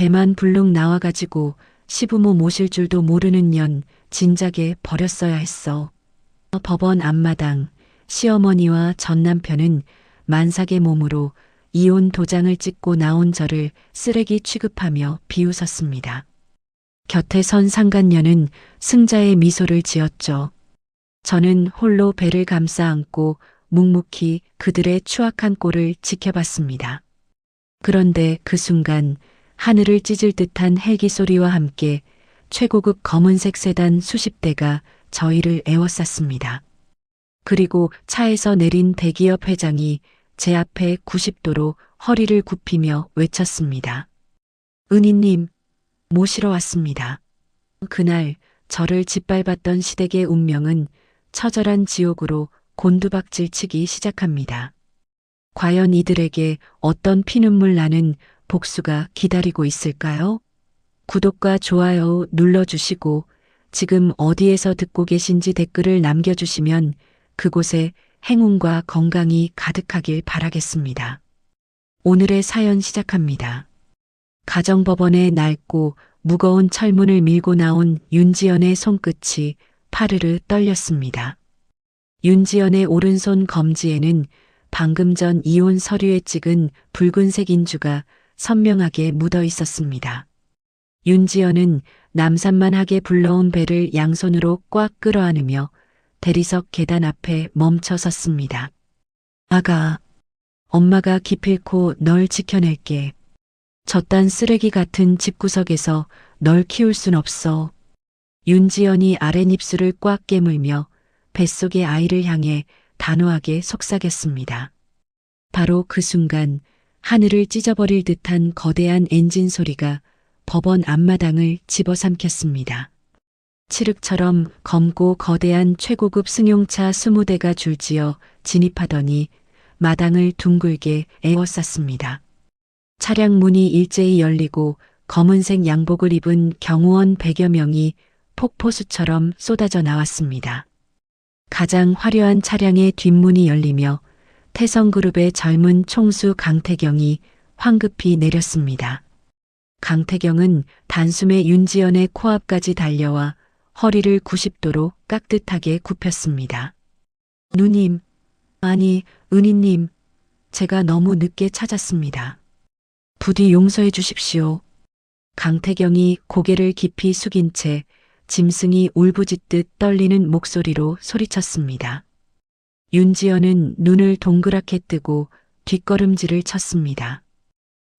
배만 불룩 나와가지고 시부모 모실 줄도 모르는 년 진작에 버렸어야 했어. 법원 앞마당 시어머니와 전 남편은 만삭의 몸으로 이혼 도장을 찍고 나온 저를 쓰레기 취급하며 비웃었습니다. 곁에 선 상간녀는 승자의 미소를 지었죠. 저는 홀로 배를 감싸 안고 묵묵히 그들의 추악한 꼴을 지켜봤습니다. 그런데 그 순간 하늘을 찢을 듯한 헬기 소리와 함께 최고급 검은색 세단 수십 대가 저희를 에워쌌습니다. 그리고 차에서 내린 대기업 회장이 제 앞에 90도로 허리를 굽히며 외쳤습니다. 은희님, 모시러 왔습니다. 그날 저를 짓밟았던 시댁의 운명은 처절한 지옥으로 곤두박질치기 시작합니다. 과연 이들에게 어떤 피눈물 나는 복수가 기다리고 있을까요? 구독과 좋아요 눌러주시고 지금 어디에서 듣고 계신지 댓글을 남겨주시면 그곳에 행운과 건강이 가득하길 바라겠습니다. 오늘의 사연 시작합니다. 가정법원의 낡고 무거운 철문을 밀고 나온 윤지연의 손끝이 파르르 떨렸습니다. 윤지연의 오른손 검지에는 방금 전 이혼 서류에 찍은 붉은색 인주가 선명하게 묻어 있었습니다. 윤지연은 남산만하게 불러온 배를 양손으로 꽉 끌어안으며 대리석 계단 앞에 멈춰 섰습니다. 아가, 엄마가 기필코 널 지켜낼게. 저딴 쓰레기 같은 집구석에서 널 키울 순 없어. 윤지연이 아랫입술을 꽉 깨물며 뱃속의 아이를 향해 단호하게 속삭였습니다. 바로 그 순간 하늘을 찢어버릴 듯한 거대한 엔진 소리가 법원 앞마당을 집어삼켰습니다. 칠흑처럼 검고 거대한 최고급 승용차 20대가 줄지어 진입하더니 마당을 둥글게 에워쌌습니다. 차량 문이 일제히 열리고 검은색 양복을 입은 경호원 100여 명이 폭포수처럼 쏟아져 나왔습니다. 가장 화려한 차량의 뒷문이 열리며 태성그룹의 젊은 총수 강태경이 황급히 내렸습니다. 강태경은 단숨에 윤지연의 코앞까지 달려와 허리를 90도로 깍듯하게 굽혔습니다. 누님, 아니 은희님, 제가 너무 늦게 찾았습니다. 부디 용서해 주십시오. 강태경이 고개를 깊이 숙인 채 짐승이 울부짖듯 떨리는 목소리로 소리쳤습니다. 윤지연은 눈을 동그랗게 뜨고 뒷걸음질을 쳤습니다.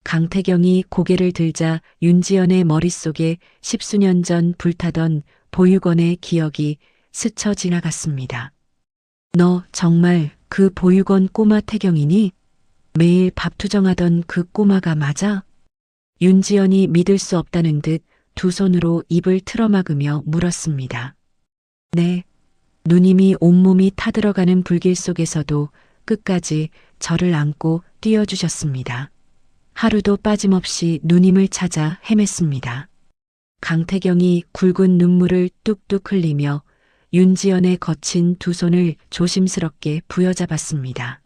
강태경이 고개를 들자 윤지연의 머릿속에 10수년 전 불타던 보육원의 기억이 스쳐 지나갔습니다. 너 정말 그 보육원 꼬마 태경이니? 매일 밥 투정하던 그 꼬마가 맞아? 윤지연이 믿을 수 없다는 듯 두 손으로 입을 틀어막으며 물었습니다. 네. 누님이 온몸이 타들어가는 불길 속에서도 끝까지 저를 안고 뛰어주셨습니다. 하루도 빠짐없이 누님을 찾아 헤맸습니다. 강태경이 굵은 눈물을 뚝뚝 흘리며 윤지연의 거친 두 손을 조심스럽게 부여잡았습니다.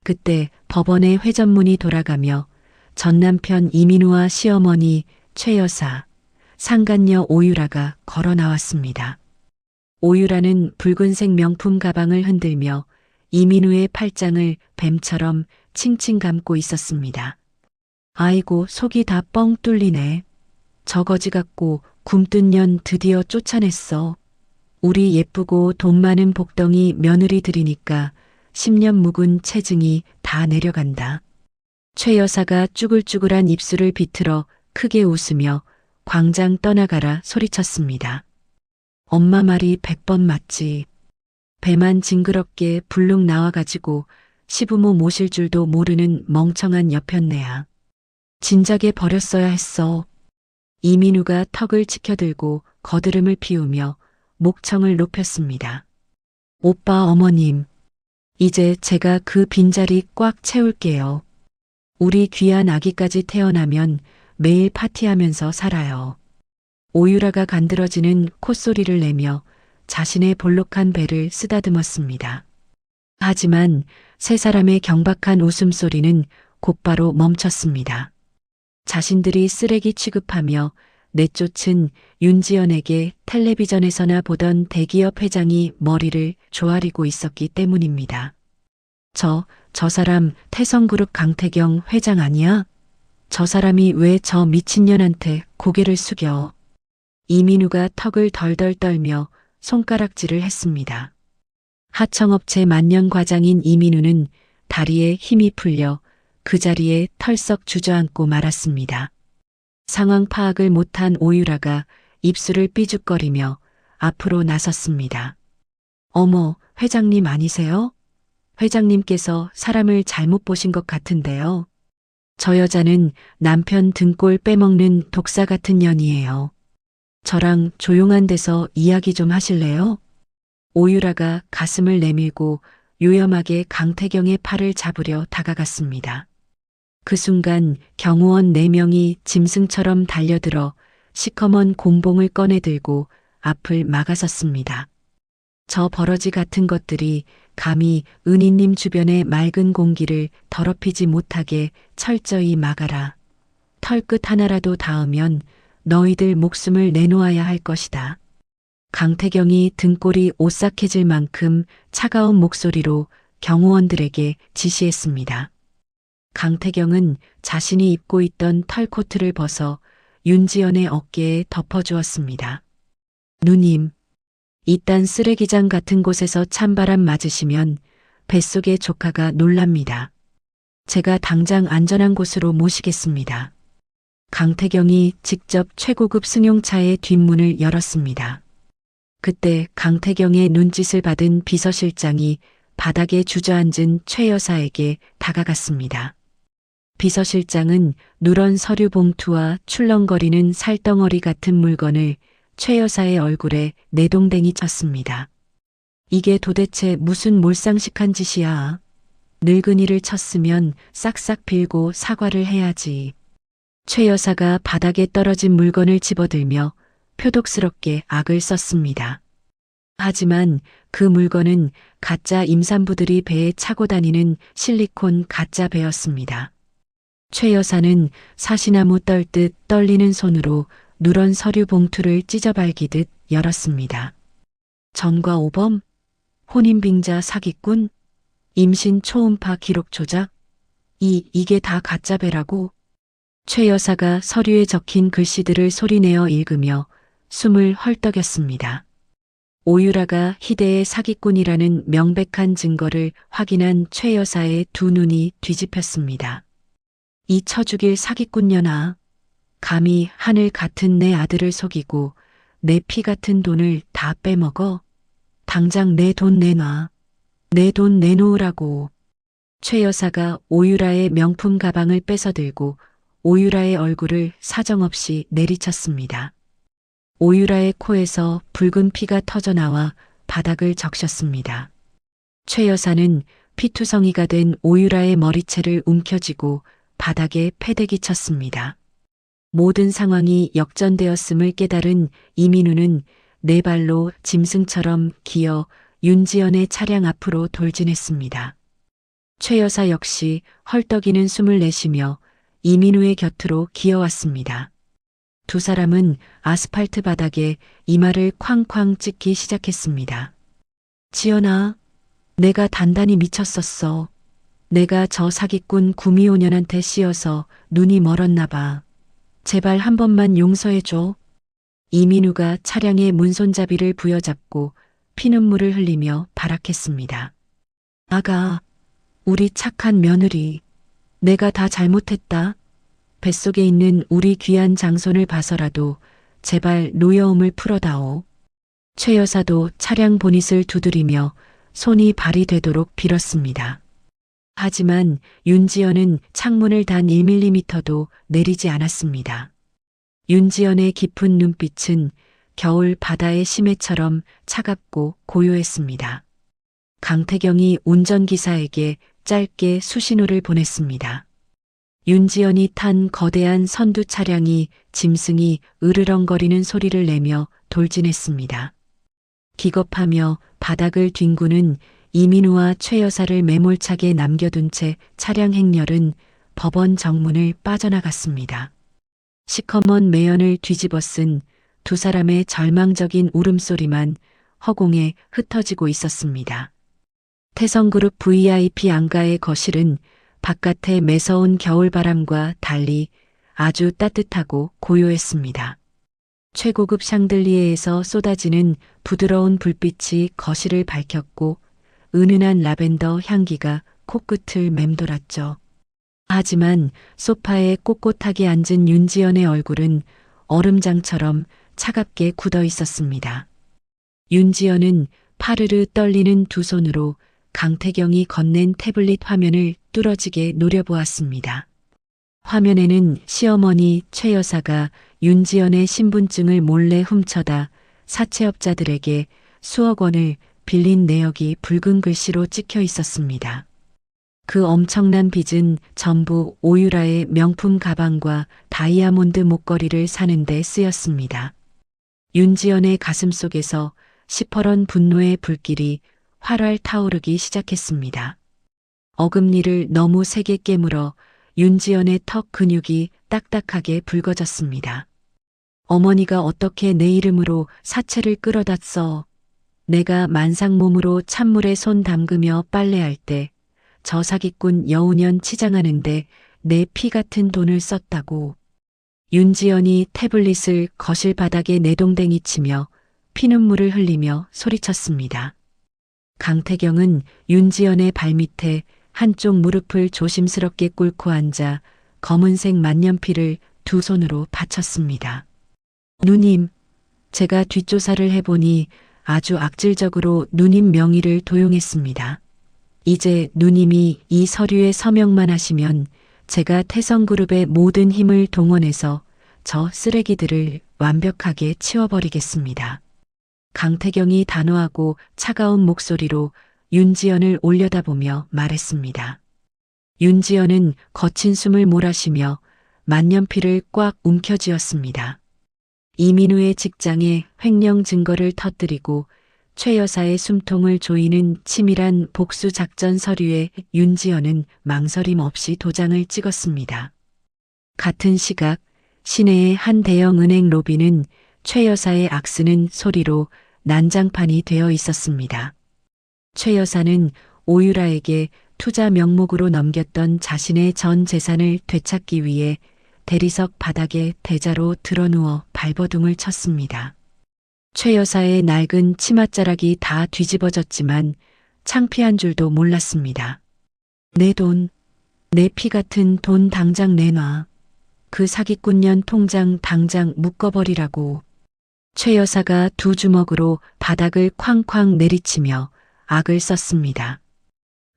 그때 법원의 회전문이 돌아가며 전 남편 이민우와 시어머니 최 여사, 상간녀 오유라가 걸어 나왔습니다. 오유라는 붉은색 명품 가방을 흔들며 이민우의 팔짱을 뱀처럼 칭칭 감고 있었습니다. 아이고, 속이 다 뻥 뚫리네. 저거지 같고 굼뜬 년 드디어 쫓아냈어. 우리 예쁘고 돈 많은 복덩이 며느리 들이니까 10년 묵은 체증이 다 내려간다. 최 여사가 쭈글쭈글한 입술을 비틀어 크게 웃으며 광장 떠나가라 소리쳤습니다. 엄마 말이 100번 맞지. 배만 징그럽게 불룩 나와가지고 시부모 모실 줄도 모르는 멍청한 여편네야. 진작에 버렸어야 했어. 이민우가 턱을 치켜들고 거드름을 피우며 목청을 높였습니다. 오빠 어머님, 이제 제가 그 빈자리 꽉 채울게요. 우리 귀한 아기까지 태어나면 매일 파티하면서 살아요. 오유라가 간드러지는 콧소리를 내며 자신의 볼록한 배를 쓰다듬었습니다. 하지만 세 사람의 경박한 웃음소리는 곧바로 멈췄습니다. 자신들이 쓰레기 취급하며 내쫓은 윤지연에게 텔레비전에서나 보던 대기업 회장이 머리를 조아리고 있었기 때문입니다. 저 사람 태성그룹 강태경 회장 아니야? 저 사람이 왜 저 미친년한테 고개를 숙여? 이민우가 턱을 덜덜 떨며 손가락질을 했습니다. 하청업체 만년과장인 이민우는 다리에 힘이 풀려 그 자리에 털썩 주저앉고 말았습니다. 상황 파악을 못한 오유라가 입술을 삐죽거리며 앞으로 나섰습니다. 어머, 회장님 아니세요? 회장님께서 사람을 잘못 보신 것 같은데요. 저 여자는 남편 등골 빼먹는 독사 같은 년이에요. 저랑 조용한 데서 이야기 좀 하실래요? 오유라가 가슴을 내밀고 요염하게 강태경의 팔을 잡으려 다가갔습니다. 그 순간 경호원 4명이 짐승처럼 달려들어 시커먼 곤봉을 꺼내들고 앞을 막아섰습니다. 저 버러지 같은 것들이 감히 은희님 주변의 맑은 공기를 더럽히지 못하게 철저히 막아라. 털끝 하나라도 닿으면 너희들 목숨을 내놓아야 할 것이다. 강태경이 등골이 오싹해질 만큼 차가운 목소리로 경호원들에게 지시했습니다. 강태경은 자신이 입고 있던 털코트를 벗어 윤지연의 어깨에 덮어주었습니다. 누님, 이딴 쓰레기장 같은 곳에서 찬바람 맞으시면 뱃속의 조카가 놀랍니다. 제가 당장 안전한 곳으로 모시겠습니다. 강태경이 직접 최고급 승용차의 뒷문을 열었습니다. 그때 강태경의 눈짓을 받은 비서실장이 바닥에 주저앉은 최 여사에게 다가갔습니다. 비서실장은 누런 서류 봉투와 출렁거리는 살덩어리 같은 물건을 최 여사의 얼굴에 내동댕이 쳤습니다. 이게 도대체 무슨 몰상식한 짓이야. 늙은이를 쳤으면 싹싹 빌고 사과를 해야지. 최 여사가 바닥에 떨어진 물건을 집어들며 표독스럽게 악을 썼습니다. 하지만 그 물건은 가짜 임산부들이 배에 차고 다니는 실리콘 가짜 배였습니다. 최 여사는 사시나무 떨듯 떨리는 손으로 누런 서류 봉투를 찢어발기듯 열었습니다. 전과 오범, 혼인빙자 사기꾼, 임신 초음파 기록 조작, 이게 다 가짜 배라고? 최 여사가 서류에 적힌 글씨들을 소리내어 읽으며 숨을 헐떡였습니다. 오유라가 희대의 사기꾼이라는 명백한 증거를 확인한 최 여사의 두 눈이 뒤집혔습니다. 이 쳐죽일 사기꾼년아. 감히 하늘 같은 내 아들을 속이고 내 피 같은 돈을 다 빼먹어? 당장 내 돈 내놔. 내 돈 내놓으라고. 최 여사가 오유라의 명품 가방을 뺏어들고 오유라의 얼굴을 사정없이 내리쳤습니다. 오유라의 코에서 붉은 피가 터져나와 바닥을 적셨습니다. 최 여사는 피투성이가 된 오유라의 머리채를 움켜쥐고 바닥에 패대기 쳤습니다. 모든 상황이 역전되었음을 깨달은 이민우는 네 발로 짐승처럼 기어 윤지연의 차량 앞으로 돌진했습니다. 최 여사 역시 헐떡이는 숨을 내쉬며 이민우의 곁으로 기어왔습니다. 두 사람은 아스팔트 바닥에 이마를 쾅쾅 찍기 시작했습니다. 지연아, 내가 단단히 미쳤었어. 내가 저 사기꾼 구미호년한테 씌어서 눈이 멀었나 봐. 제발 한 번만 용서해줘. 이민우가 차량의 문손잡이를 부여잡고 피눈물을 흘리며 발악했습니다. 아가, 우리 착한 며느리. 내가 다 잘못했다. 뱃속에 있는 우리 귀한 장손을 봐서라도 제발 노여움을 풀어다오. 최 여사도 차량 보닛을 두드리며 손이 발이 되도록 빌었습니다. 하지만 윤지연은 창문을 단 1mm도 내리지 않았습니다. 윤지연의 깊은 눈빛은 겨울 바다의 심해처럼 차갑고 고요했습니다. 강태경이 운전기사에게 짧게 수신호를 보냈습니다. 윤지연이 탄 거대한 선두 차량이 짐승이 으르렁거리는 소리를 내며 돌진했습니다. 기겁하며 바닥을 뒹구는 이민우와 최 여사를 매몰차게 남겨둔 채 차량 행렬은 법원 정문을 빠져나갔습니다. 시커먼 매연을 뒤집어 쓴 두 사람의 절망적인 울음소리만 허공에 흩어지고 있었습니다. 태성그룹 VIP 안가의 거실은 바깥의 매서운 겨울바람과 달리 아주 따뜻하고 고요했습니다. 최고급 샹들리에에서 쏟아지는 부드러운 불빛이 거실을 밝혔고 은은한 라벤더 향기가 코끝을 맴돌았죠. 하지만 소파에 꼿꼿하게 앉은 윤지연의 얼굴은 얼음장처럼 차갑게 굳어 있었습니다. 윤지연은 파르르 떨리는 두 손으로 강태경이 건넨 태블릿 화면을 뚫어지게 노려보았습니다. 화면에는 시어머니 최 여사가 윤지연의 신분증을 몰래 훔쳐다 사채업자들에게 수억 원을 빌린 내역이 붉은 글씨로 찍혀 있었습니다. 그 엄청난 빚은 전부 오유라의 명품 가방과 다이아몬드 목걸이를 사는 데 쓰였습니다. 윤지연의 가슴속에서 시퍼런 분노의 불길이 활활 타오르기 시작했습니다. 어금니를 너무 세게 깨물어 윤지연의 턱 근육이 딱딱하게 붉어졌습니다. 어머니가 어떻게 내 이름으로 사채를 끌어다 써? 내가 만상몸으로 찬물에 손 담그며 빨래할 때 저 사기꾼 여우년 치장하는데 내 피 같은 돈을 썼다고. 윤지연이 태블릿을 거실 바닥에 내동댕이 치며 피눈물을 흘리며 소리쳤습니다. 강태경은 윤지연의 발밑에 한쪽 무릎을 조심스럽게 꿇고 앉아 검은색 만년필을 두 손으로 받쳤습니다. 누님, 제가 뒷조사를 해보니 아주 악질적으로 누님 명의를 도용했습니다. 이제 누님이 이 서류에 서명만 하시면 제가 태성그룹의 모든 힘을 동원해서 저 쓰레기들을 완벽하게 치워버리겠습니다. 강태경이 단호하고 차가운 목소리로 윤지연을 올려다보며 말했습니다. 윤지연은 거친 숨을 몰아쉬며 만년필을 꽉 움켜쥐었습니다. 이민우의 직장에 횡령 증거를 터뜨리고 최 여사의 숨통을 조이는 치밀한 복수 작전 서류에 윤지연은 망설임 없이 도장을 찍었습니다. 같은 시각 시내의 한 대형 은행 로비는 최 여사의 악쓰는 소리로 난장판이 되어 있었습니다. 최 여사는 오유라에게 투자 명목으로 넘겼던 자신의 전 재산을 되찾기 위해 대리석 바닥에 대자로 드러누워 발버둥을 쳤습니다. 최 여사의 낡은 치맛자락이 다 뒤집어졌지만 창피한 줄도 몰랐습니다. 내 돈, 내 피 같은 돈 당장 내놔. 그 사기꾼년 통장 당장 묶어버리라고. 최 여사가 두 주먹으로 바닥을 쾅쾅 내리치며 악을 썼습니다.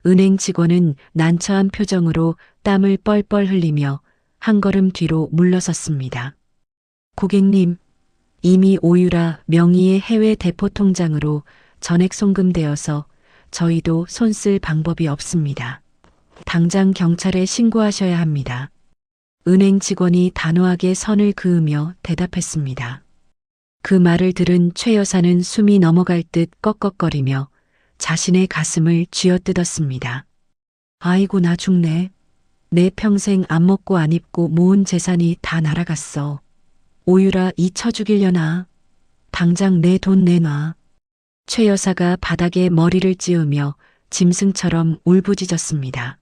은행 직원은 난처한 표정으로 땀을 뻘뻘 흘리며 한 걸음 뒤로 물러섰습니다. 고객님, 이미 오유라 명의의 해외 대포 통장으로 전액 송금되어서 저희도 손 쓸 방법이 없습니다. 당장 경찰에 신고하셔야 합니다. 은행 직원이 단호하게 선을 그으며 대답했습니다. 그 말을 들은 최 여사는 숨이 넘어갈 듯 꺽꺽거리며 자신의 가슴을 쥐어뜯었습니다. 아이고 나 죽네. 내 평생 안 먹고 안 입고 모은 재산이 다 날아갔어. 오유라 이 쳐 죽이려나. 당장 내 돈 내놔. 최 여사가 바닥에 머리를 찌우며 짐승처럼 울부짖었습니다.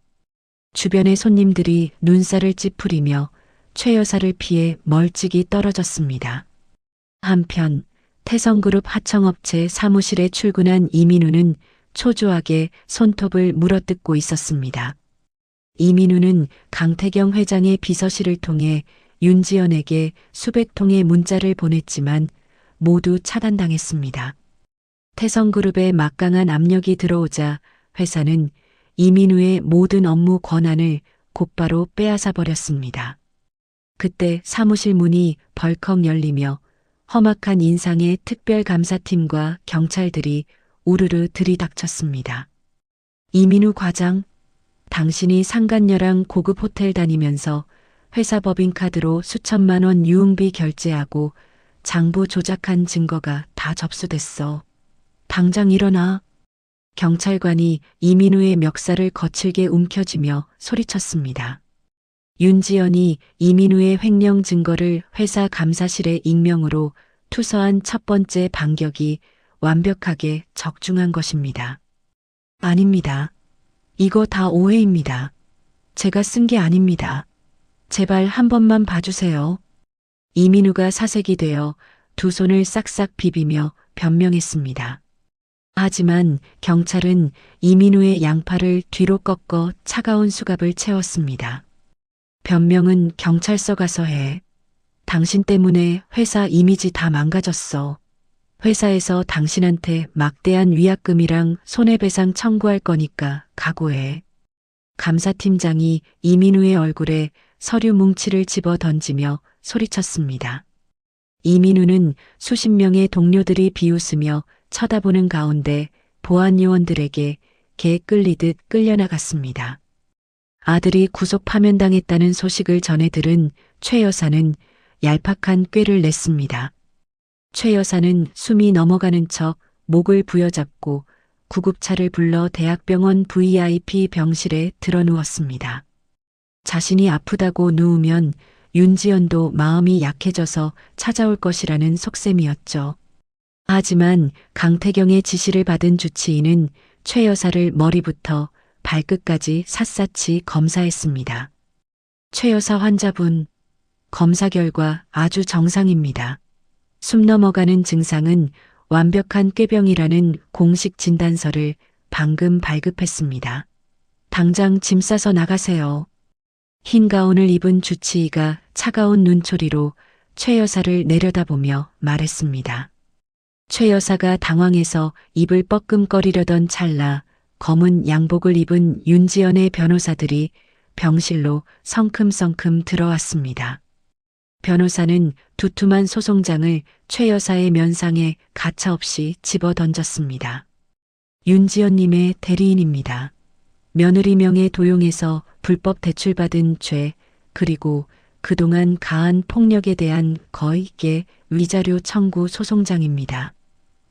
주변의 손님들이 눈살을 찌푸리며 최 여사를 피해 멀찍이 떨어졌습니다. 한편 태성그룹 하청업체 사무실에 출근한 이민우는 초조하게 손톱을 물어뜯고 있었습니다. 이민우는 강태경 회장의 비서실을 통해 윤지연에게 수백 통의 문자를 보냈지만 모두 차단당했습니다. 태성그룹의 막강한 압력이 들어오자 회사는 이민우의 모든 업무 권한을 곧바로 빼앗아 버렸습니다. 그때 사무실 문이 벌컥 열리며 험악한 인상의 특별감사팀과 경찰들이 우르르 들이닥쳤습니다. 이민우 과장, 당신이 상간녀랑 고급 호텔 다니면서 회사 법인카드로 수천만 원 유흥비 결제하고 장부 조작한 증거가 다 접수됐어. 당장 일어나. 경찰관이 이민우의 멱살을 거칠게 움켜쥐며 소리쳤습니다. 윤지연이 이민우의 횡령 증거를 회사 감사실에 익명으로 투서한 첫 번째 반격이 완벽하게 적중한 것입니다. 아닙니다. 이거 다 오해입니다. 제가 쓴 게 아닙니다. 제발 한 번만 봐주세요. 이민우가 사색이 되어 두 손을 싹싹 비비며 변명했습니다. 하지만 경찰은 이민우의 양팔을 뒤로 꺾어 차가운 수갑을 채웠습니다. 변명은 경찰서 가서 해. 당신 때문에 회사 이미지 다 망가졌어. 회사에서 당신한테 막대한 위약금이랑 손해배상 청구할 거니까 각오해. 감사팀장이 이민우의 얼굴에 서류 뭉치를 집어 던지며 소리쳤습니다. 이민우는 수십 명의 동료들이 비웃으며 쳐다보는 가운데 보안 요원들에게 개 끌리듯 끌려나갔습니다. 아들이 구속 파면당했다는 소식을 전해 들은 최 여사는 얄팍한 꾀를 냈습니다. 최 여사는 숨이 넘어가는 척 목을 부여잡고 구급차를 불러 대학병원 VIP 병실에 드러누웠습니다. 자신이 아프다고 누우면 윤지연도 마음이 약해져서 찾아올 것이라는 속셈이었죠. 하지만 강태경의 지시를 받은 주치의는 최 여사를 머리부터 발끝까지 샅샅이 검사했습니다. 최 여사 환자분, 검사 결과 아주 정상입니다. 숨 넘어가는 증상은 완벽한 꾀병이라는 공식 진단서를 방금 발급했습니다. 당장 짐 싸서 나가세요. 흰 가운을 입은 주치의가 차가운 눈초리로 최 여사를 내려다보며 말했습니다. 최 여사가 당황해서 입을 뻐끔거리려던 찰나 검은 양복을 입은 윤지연의 변호사들이 병실로 성큼성큼 들어왔습니다. 변호사는 두툼한 소송장을 최 여사의 면상에 가차없이 집어 던졌습니다. 윤지연님의 대리인입니다. 며느리 명의 도용해서 불법 대출받은 죄, 그리고 그동안 가한 폭력에 대한 거액의 위자료 청구 소송장입니다.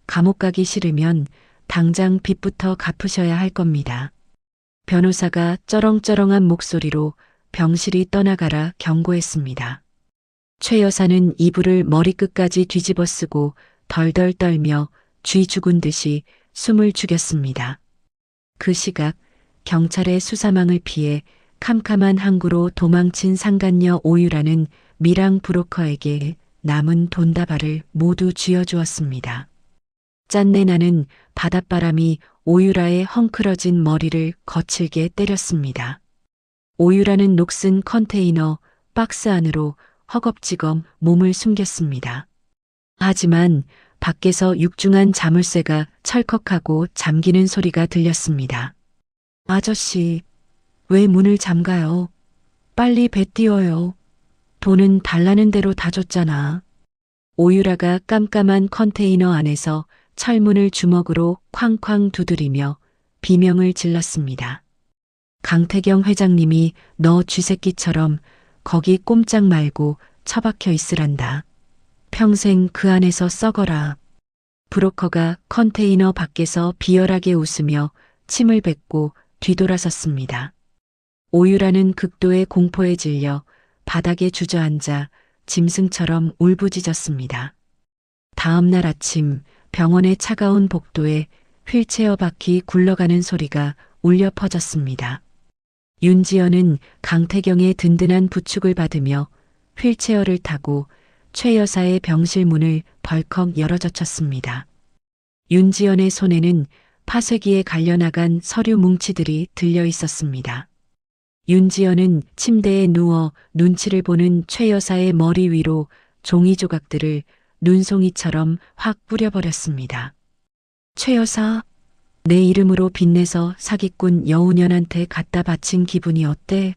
감옥 가기 싫으면 당장 빚부터 갚으셔야 할 겁니다. 변호사가 쩌렁쩌렁한 목소리로 병실이 떠나가라 경고했습니다. 최 여사는 이불을 머리끝까지 뒤집어 쓰고 덜덜 떨며 쥐 죽은 듯이 숨을 죽였습니다. 그 시각 경찰의 수사망을 피해 캄캄한 항구로 도망친 상간녀 오유라는 미랑 브로커에게 남은 돈다발을 모두 쥐어주었습니다. 짠내나는 바닷바람이 오유라의 헝클어진 머리를 거칠게 때렸습니다. 오유라는 녹슨 컨테이너 박스 안으로 허겁지겁 몸을 숨겼습니다. 하지만 밖에서 육중한 자물쇠가 철컥하고 잠기는 소리가 들렸습니다. 아저씨, 왜 문을 잠가요? 빨리 배 띄워요. 돈은 달라는 대로 다 줬잖아. 오유라가 깜깜한 컨테이너 안에서 철문을 주먹으로 쾅쾅 두드리며 비명을 질렀습니다. 강태경 회장님이 너 쥐새끼처럼 거기 꼼짝 말고 처박혀 있으란다. 평생 그 안에서 썩어라. 브로커가 컨테이너 밖에서 비열하게 웃으며 침을 뱉고 뒤돌아섰습니다. 오유라는 극도의 공포에 질려 바닥에 주저앉아 짐승처럼 울부짖었습니다. 다음 날 아침 병원의 차가운 복도에 휠체어 바퀴 굴러가는 소리가 울려 퍼졌습니다. 윤지연은 강태경의 든든한 부축을 받으며 휠체어를 타고 최 여사의 병실 문을 벌컥 열어젖혔습니다. 윤지연의 손에는 파쇄기에 갈려나간 서류 뭉치들이 들려 있었습니다. 윤지연은 침대에 누워 눈치를 보는 최 여사의 머리 위로 종이 조각들을 눈송이처럼 확 뿌려버렸습니다. 최 여사, 내 이름으로 빚내서 사기꾼 여우년한테 갖다 바친 기분이 어때?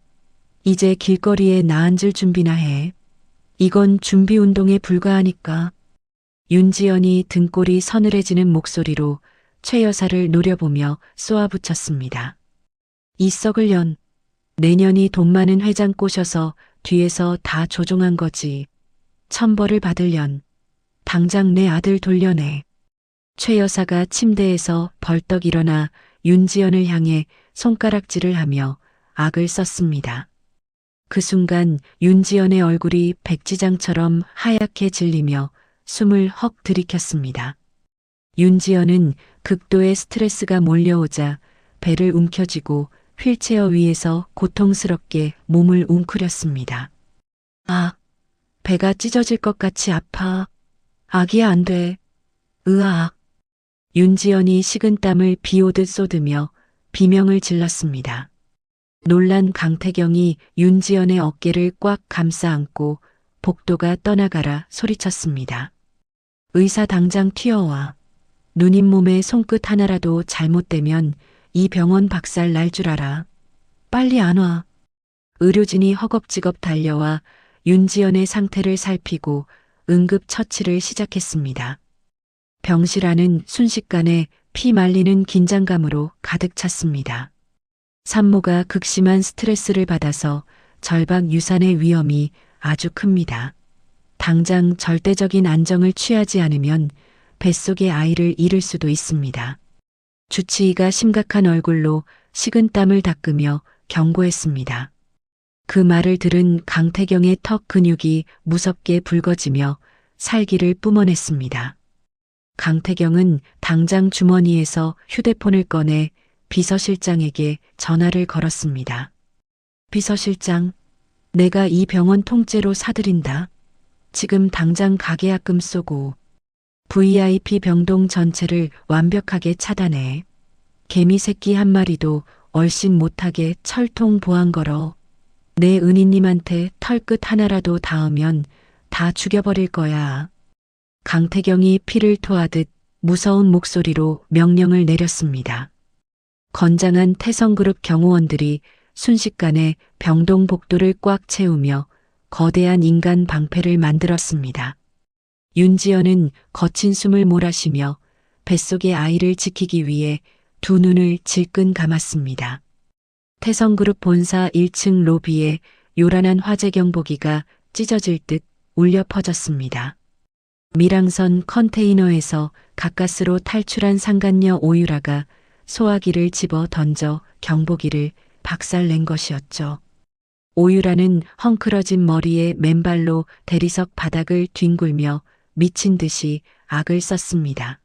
이제 길거리에 나앉을 준비나 해. 이건 준비 운동에 불과하니까. 윤지연이 등골이 서늘해지는 목소리로 최 여사를 노려보며 쏘아붙였습니다. 이 썩을 년, 내년이 돈 많은 회장 꼬셔서 뒤에서 다 조종한 거지. 천벌을 받으련 당장 내 아들 돌려내. 최 여사가 침대에서 벌떡 일어나 윤지연을 향해 손가락질을 하며 악을 썼습니다. 그 순간 윤지연의 얼굴이 백지장처럼 하얗게 질리며 숨을 헉 들이켰습니다. 윤지연은 극도의 스트레스가 몰려오자 배를 움켜쥐고 휠체어 위에서 고통스럽게 몸을 웅크렸습니다. 아, 배가 찢어질 것 같이 아파. 아기야 안 돼. 으악. 윤지연이 식은땀을 비오듯 쏟으며 비명을 질렀습니다. 놀란 강태경이 윤지연의 어깨를 꽉 감싸 안고 복도가 떠나가라 소리쳤습니다. 의사 당장 튀어와. 누님 몸에 손끝 하나라도 잘못되면 이 병원 박살 날 줄 알아. 빨리 안 와. 의료진이 허겁지겁 달려와 윤지연의 상태를 살피고 응급 처치를 시작했습니다. 병실 안은 순식간에 피 말리는 긴장감으로 가득 찼습니다. 산모가 극심한 스트레스를 받아서 절박 유산의 위험이 아주 큽니다. 당장 절대적인 안정을 취하지 않으면 뱃속의 아이를 잃을 수도 있습니다. 주치의가 심각한 얼굴로 식은땀을 닦으며 경고했습니다. 그 말을 들은 강태경의 턱 근육이 무섭게 붉어지며 살기를 뿜어냈습니다. 강태경은 당장 주머니에서 휴대폰을 꺼내 비서실장에게 전화를 걸었습니다. 비서실장, 내가 이 병원 통째로 사들인다. 지금 당장 가계약금 쏘고 VIP 병동 전체를 완벽하게 차단해. 개미 새끼 한 마리도 얼씬 못하게 철통 보안 걸어. 내 은희님한테 털끝 하나라도 닿으면 다 죽여버릴 거야. 강태경이 피를 토하듯 무서운 목소리로 명령을 내렸습니다. 건장한 태성그룹 경호원들이 순식간에 병동 복도를 꽉 채우며 거대한 인간 방패를 만들었습니다. 윤지연은 거친 숨을 몰아쉬며 뱃속의 아이를 지키기 위해 두 눈을 질끈 감았습니다. 태성그룹 본사 1층 로비에 요란한 화재 경보기가 찢어질 듯 울려 퍼졌습니다. 밀항선 컨테이너에서 가까스로 탈출한 상간녀 오유라가 소화기를 집어 던져 경보기를 박살낸 것이었죠. 오유라는 헝클어진 머리에 맨발로 대리석 바닥을 뒹굴며 미친 듯이 악을 썼습니다.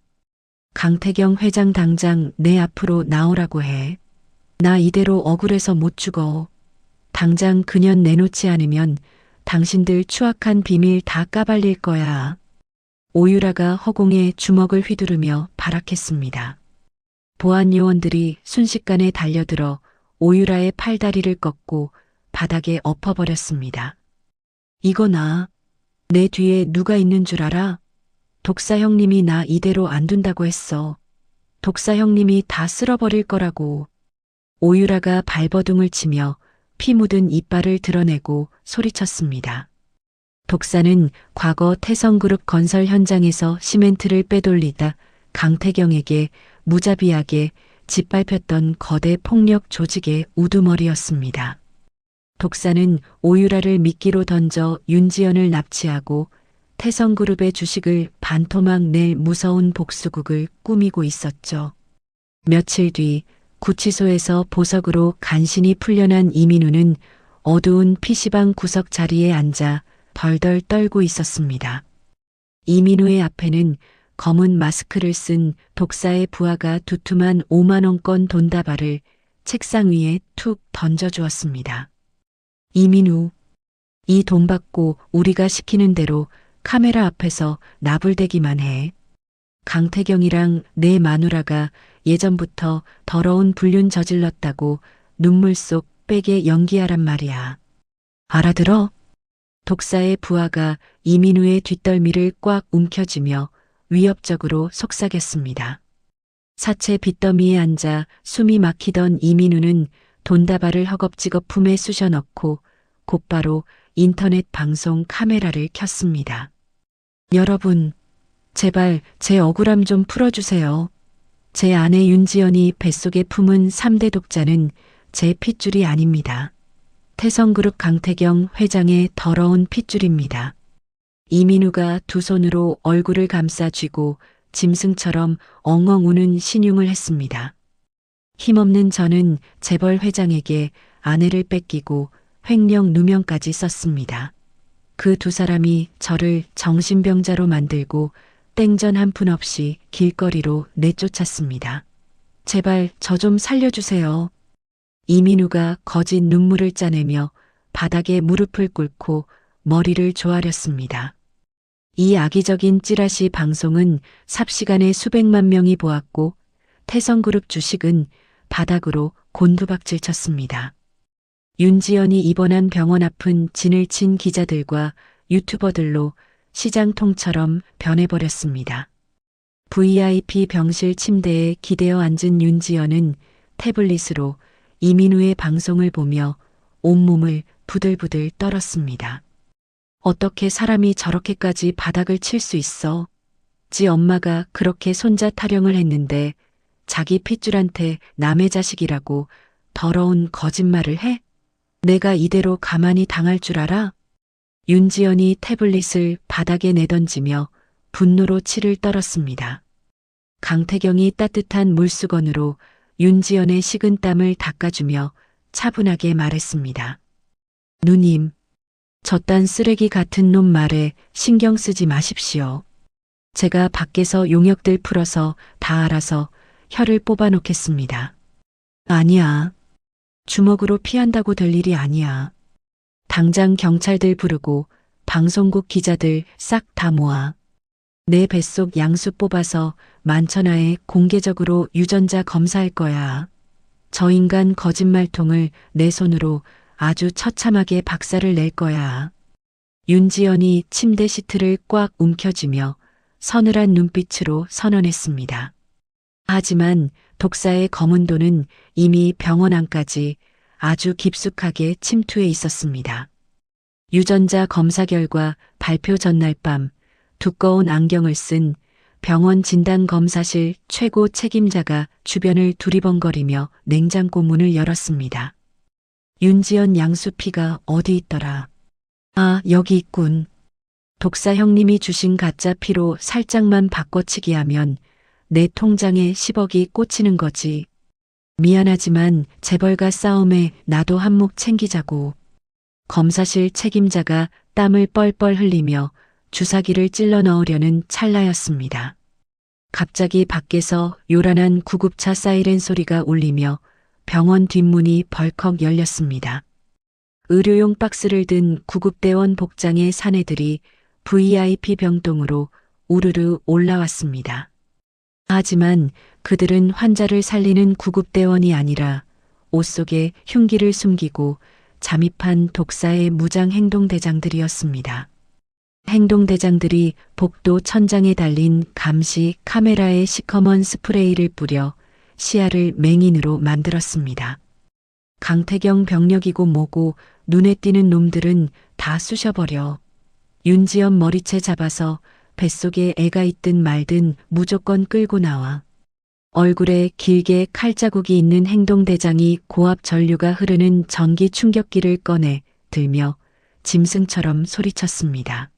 강태경 회장 당장 내 앞으로 나오라고 해. 나 이대로 억울해서 못 죽어. 당장 그년 내놓지 않으면 당신들 추악한 비밀 다 까발릴 거야. 오유라가 허공에 주먹을 휘두르며 발악했습니다. 보안 요원들이 순식간에 달려들어 오유라의 팔다리를 꺾고 바닥에 엎어버렸습니다. 이거 내 뒤에 누가 있는 줄 알아? 독사 형님이 나 이대로 안 둔다고 했어. 독사 형님이 다 쓸어버릴 거라고. 오유라가 발버둥을 치며 피 묻은 이빨을 드러내고 소리쳤습니다. 독사는 과거 태성그룹 건설 현장에서 시멘트를 빼돌리다 강태경에게 무자비하게 짓밟혔던 거대 폭력 조직의 우두머리였습니다. 독사는 오유라를 미끼로 던져 윤지연을 납치하고 태성그룹의 주식을 반토막 낼 무서운 복수국을 꾸미고 있었죠. 며칠 뒤 구치소에서 보석으로 간신히 풀려난 이민우는 어두운 PC방 구석 자리에 앉아 덜덜 떨고 있었습니다. 이민우의 앞에는 검은 마스크를 쓴 독사의 부하가 두툼한 5만원권 돈다발을 책상 위에 툭 던져주었습니다. 이민우, 이 돈 받고 우리가 시키는 대로 카메라 앞에서 나불대기만 해. 강태경이랑 내 마누라가 예전부터 더러운 불륜 저질렀다고 눈물 속 빼게 연기하란 말이야. 알아들어? 독사의 부하가 이민우의 뒷덜미를 꽉 움켜쥐며 위협적으로 속삭였습니다. 사체 빚더미에 앉아 숨이 막히던 이민우는 돈다발을 허겁지겁 품에 쑤셔 넣고 곧바로 인터넷 방송 카메라를 켰습니다. 여러분, 제발 제 억울함 좀 풀어주세요. 제 아내 윤지연이 뱃속에 품은 3대 독자는 제 핏줄이 아닙니다. 태성그룹 강태경 회장의 더러운 핏줄입니다. 이민우가 두 손으로 얼굴을 감싸 쥐고 짐승처럼 엉엉 우는 신용을 했습니다. 힘없는 저는 재벌 회장에게 아내를 뺏기고 횡령 누명까지 썼습니다. 그 두 사람이 저를 정신병자로 만들고 땡전 한 푼 없이 길거리로 내쫓았습니다. 제발 저 좀 살려주세요. 이민우가 거짓 눈물을 짜내며 바닥에 무릎을 꿇고 머리를 조아렸습니다. 이 악의적인 찌라시 방송은 삽시간에 수백만 명이 보았고 태성그룹 주식은 바닥으로 곤두박질 쳤습니다. 윤지연이 입원한 병원 앞은 진을 친 기자들과 유튜버들로 시장통처럼 변해버렸습니다. VIP 병실 침대에 기대어 앉은 윤지연은 태블릿으로 이민우의 방송을 보며 온몸을 부들부들 떨었습니다. 어떻게 사람이 저렇게까지 바닥을 칠 수 있어? 지 엄마가 그렇게 손자 타령을 했는데 자기 핏줄한테 남의 자식이라고 더러운 거짓말을 해? 내가 이대로 가만히 당할 줄 알아? 윤지연이 태블릿을 바닥에 내던지며 분노로 치를 떨었습니다. 강태경이 따뜻한 물수건으로 윤지연의 식은 땀을 닦아주며 차분하게 말했습니다. 누님, 저딴 쓰레기 같은 놈 말에 신경 쓰지 마십시오. 제가 밖에서 용역들 풀어서 다 알아서 혀를 뽑아놓겠습니다. 아니야. 주먹으로 피한다고 될 일이 아니야. 당장 경찰들 부르고 방송국 기자들 싹 다 모아. 내 뱃속 양수 뽑아서 만천하에 공개적으로 유전자 검사할 거야. 저 인간 거짓말통을 내 손으로 아주 처참하게 박살을 낼 거야. 윤지연이 침대 시트를 꽉 움켜쥐며 서늘한 눈빛으로 선언했습니다. 하지만 독사의 검은 돈은 이미 병원 안까지 아주 깊숙하게 침투해 있었습니다. 유전자 검사 결과 발표 전날 밤 두꺼운 안경을 쓴 병원 진단검사실 최고 책임자가 주변을 두리번거리며 냉장고 문을 열었습니다. 윤지연 양수피가 어디 있더라? 아, 여기 있군. 독사 형님이 주신 가짜 피로 살짝만 바꿔치기 하면 내 통장에 10억이 꽂히는 거지. 미안하지만 재벌가 싸움에 나도 한몫 챙기자고. 검사실 책임자가 땀을 뻘뻘 흘리며 주사기를 찔러 넣으려는 찰나였습니다. 갑자기 밖에서 요란한 구급차 사이렌 소리가 울리며 병원 뒷문이 벌컥 열렸습니다. 의료용 박스를 든 구급대원 복장의 사내들이 VIP 병동으로 우르르 올라왔습니다. 하지만 그들은 환자를 살리는 구급대원이 아니라 옷 속에 흉기를 숨기고 잠입한 독사의 무장 행동대장들이었습니다. 행동대장들이 복도 천장에 달린 감시 카메라에 시커먼 스프레이를 뿌려 시야를 맹인으로 만들었습니다. 강태경 병력이고 뭐고 눈에 띄는 놈들은 다 쑤셔버려. 윤지연 머리채 잡아서 뱃속에 애가 있든 말든 무조건 끌고 나와. 얼굴에 길게 칼자국이 있는 행동대장이 고압 전류가 흐르는 전기 충격기를 꺼내 들며 짐승처럼 소리쳤습니다.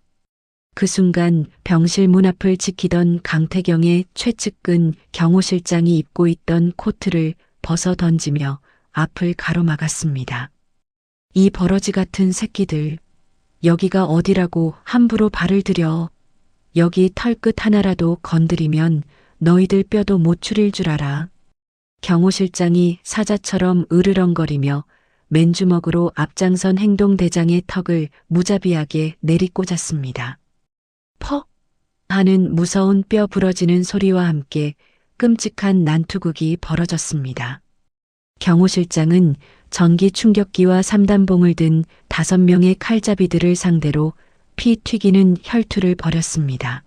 그 순간 병실 문 앞을 지키던 강태경의 최측근 경호실장이 입고 있던 코트를 벗어 던지며 앞을 가로막았습니다. 이 버러지 같은 새끼들, 여기가 어디라고 함부로 발을 들여. 여기 털끝 하나라도 건드리면 너희들 뼈도 못 추릴 줄 알아. 경호실장이 사자처럼 으르렁거리며 맨주먹으로 앞장선 행동대장의 턱을 무자비하게 내리꽂았습니다. 퍽! 하는 무서운 뼈 부러지는 소리와 함께 끔찍한 난투극이 벌어졌습니다. 경호실장은 전기 충격기와 3단봉을 든 5명의 칼잡이들을 상대로 피 튀기는 혈투를 벌였습니다.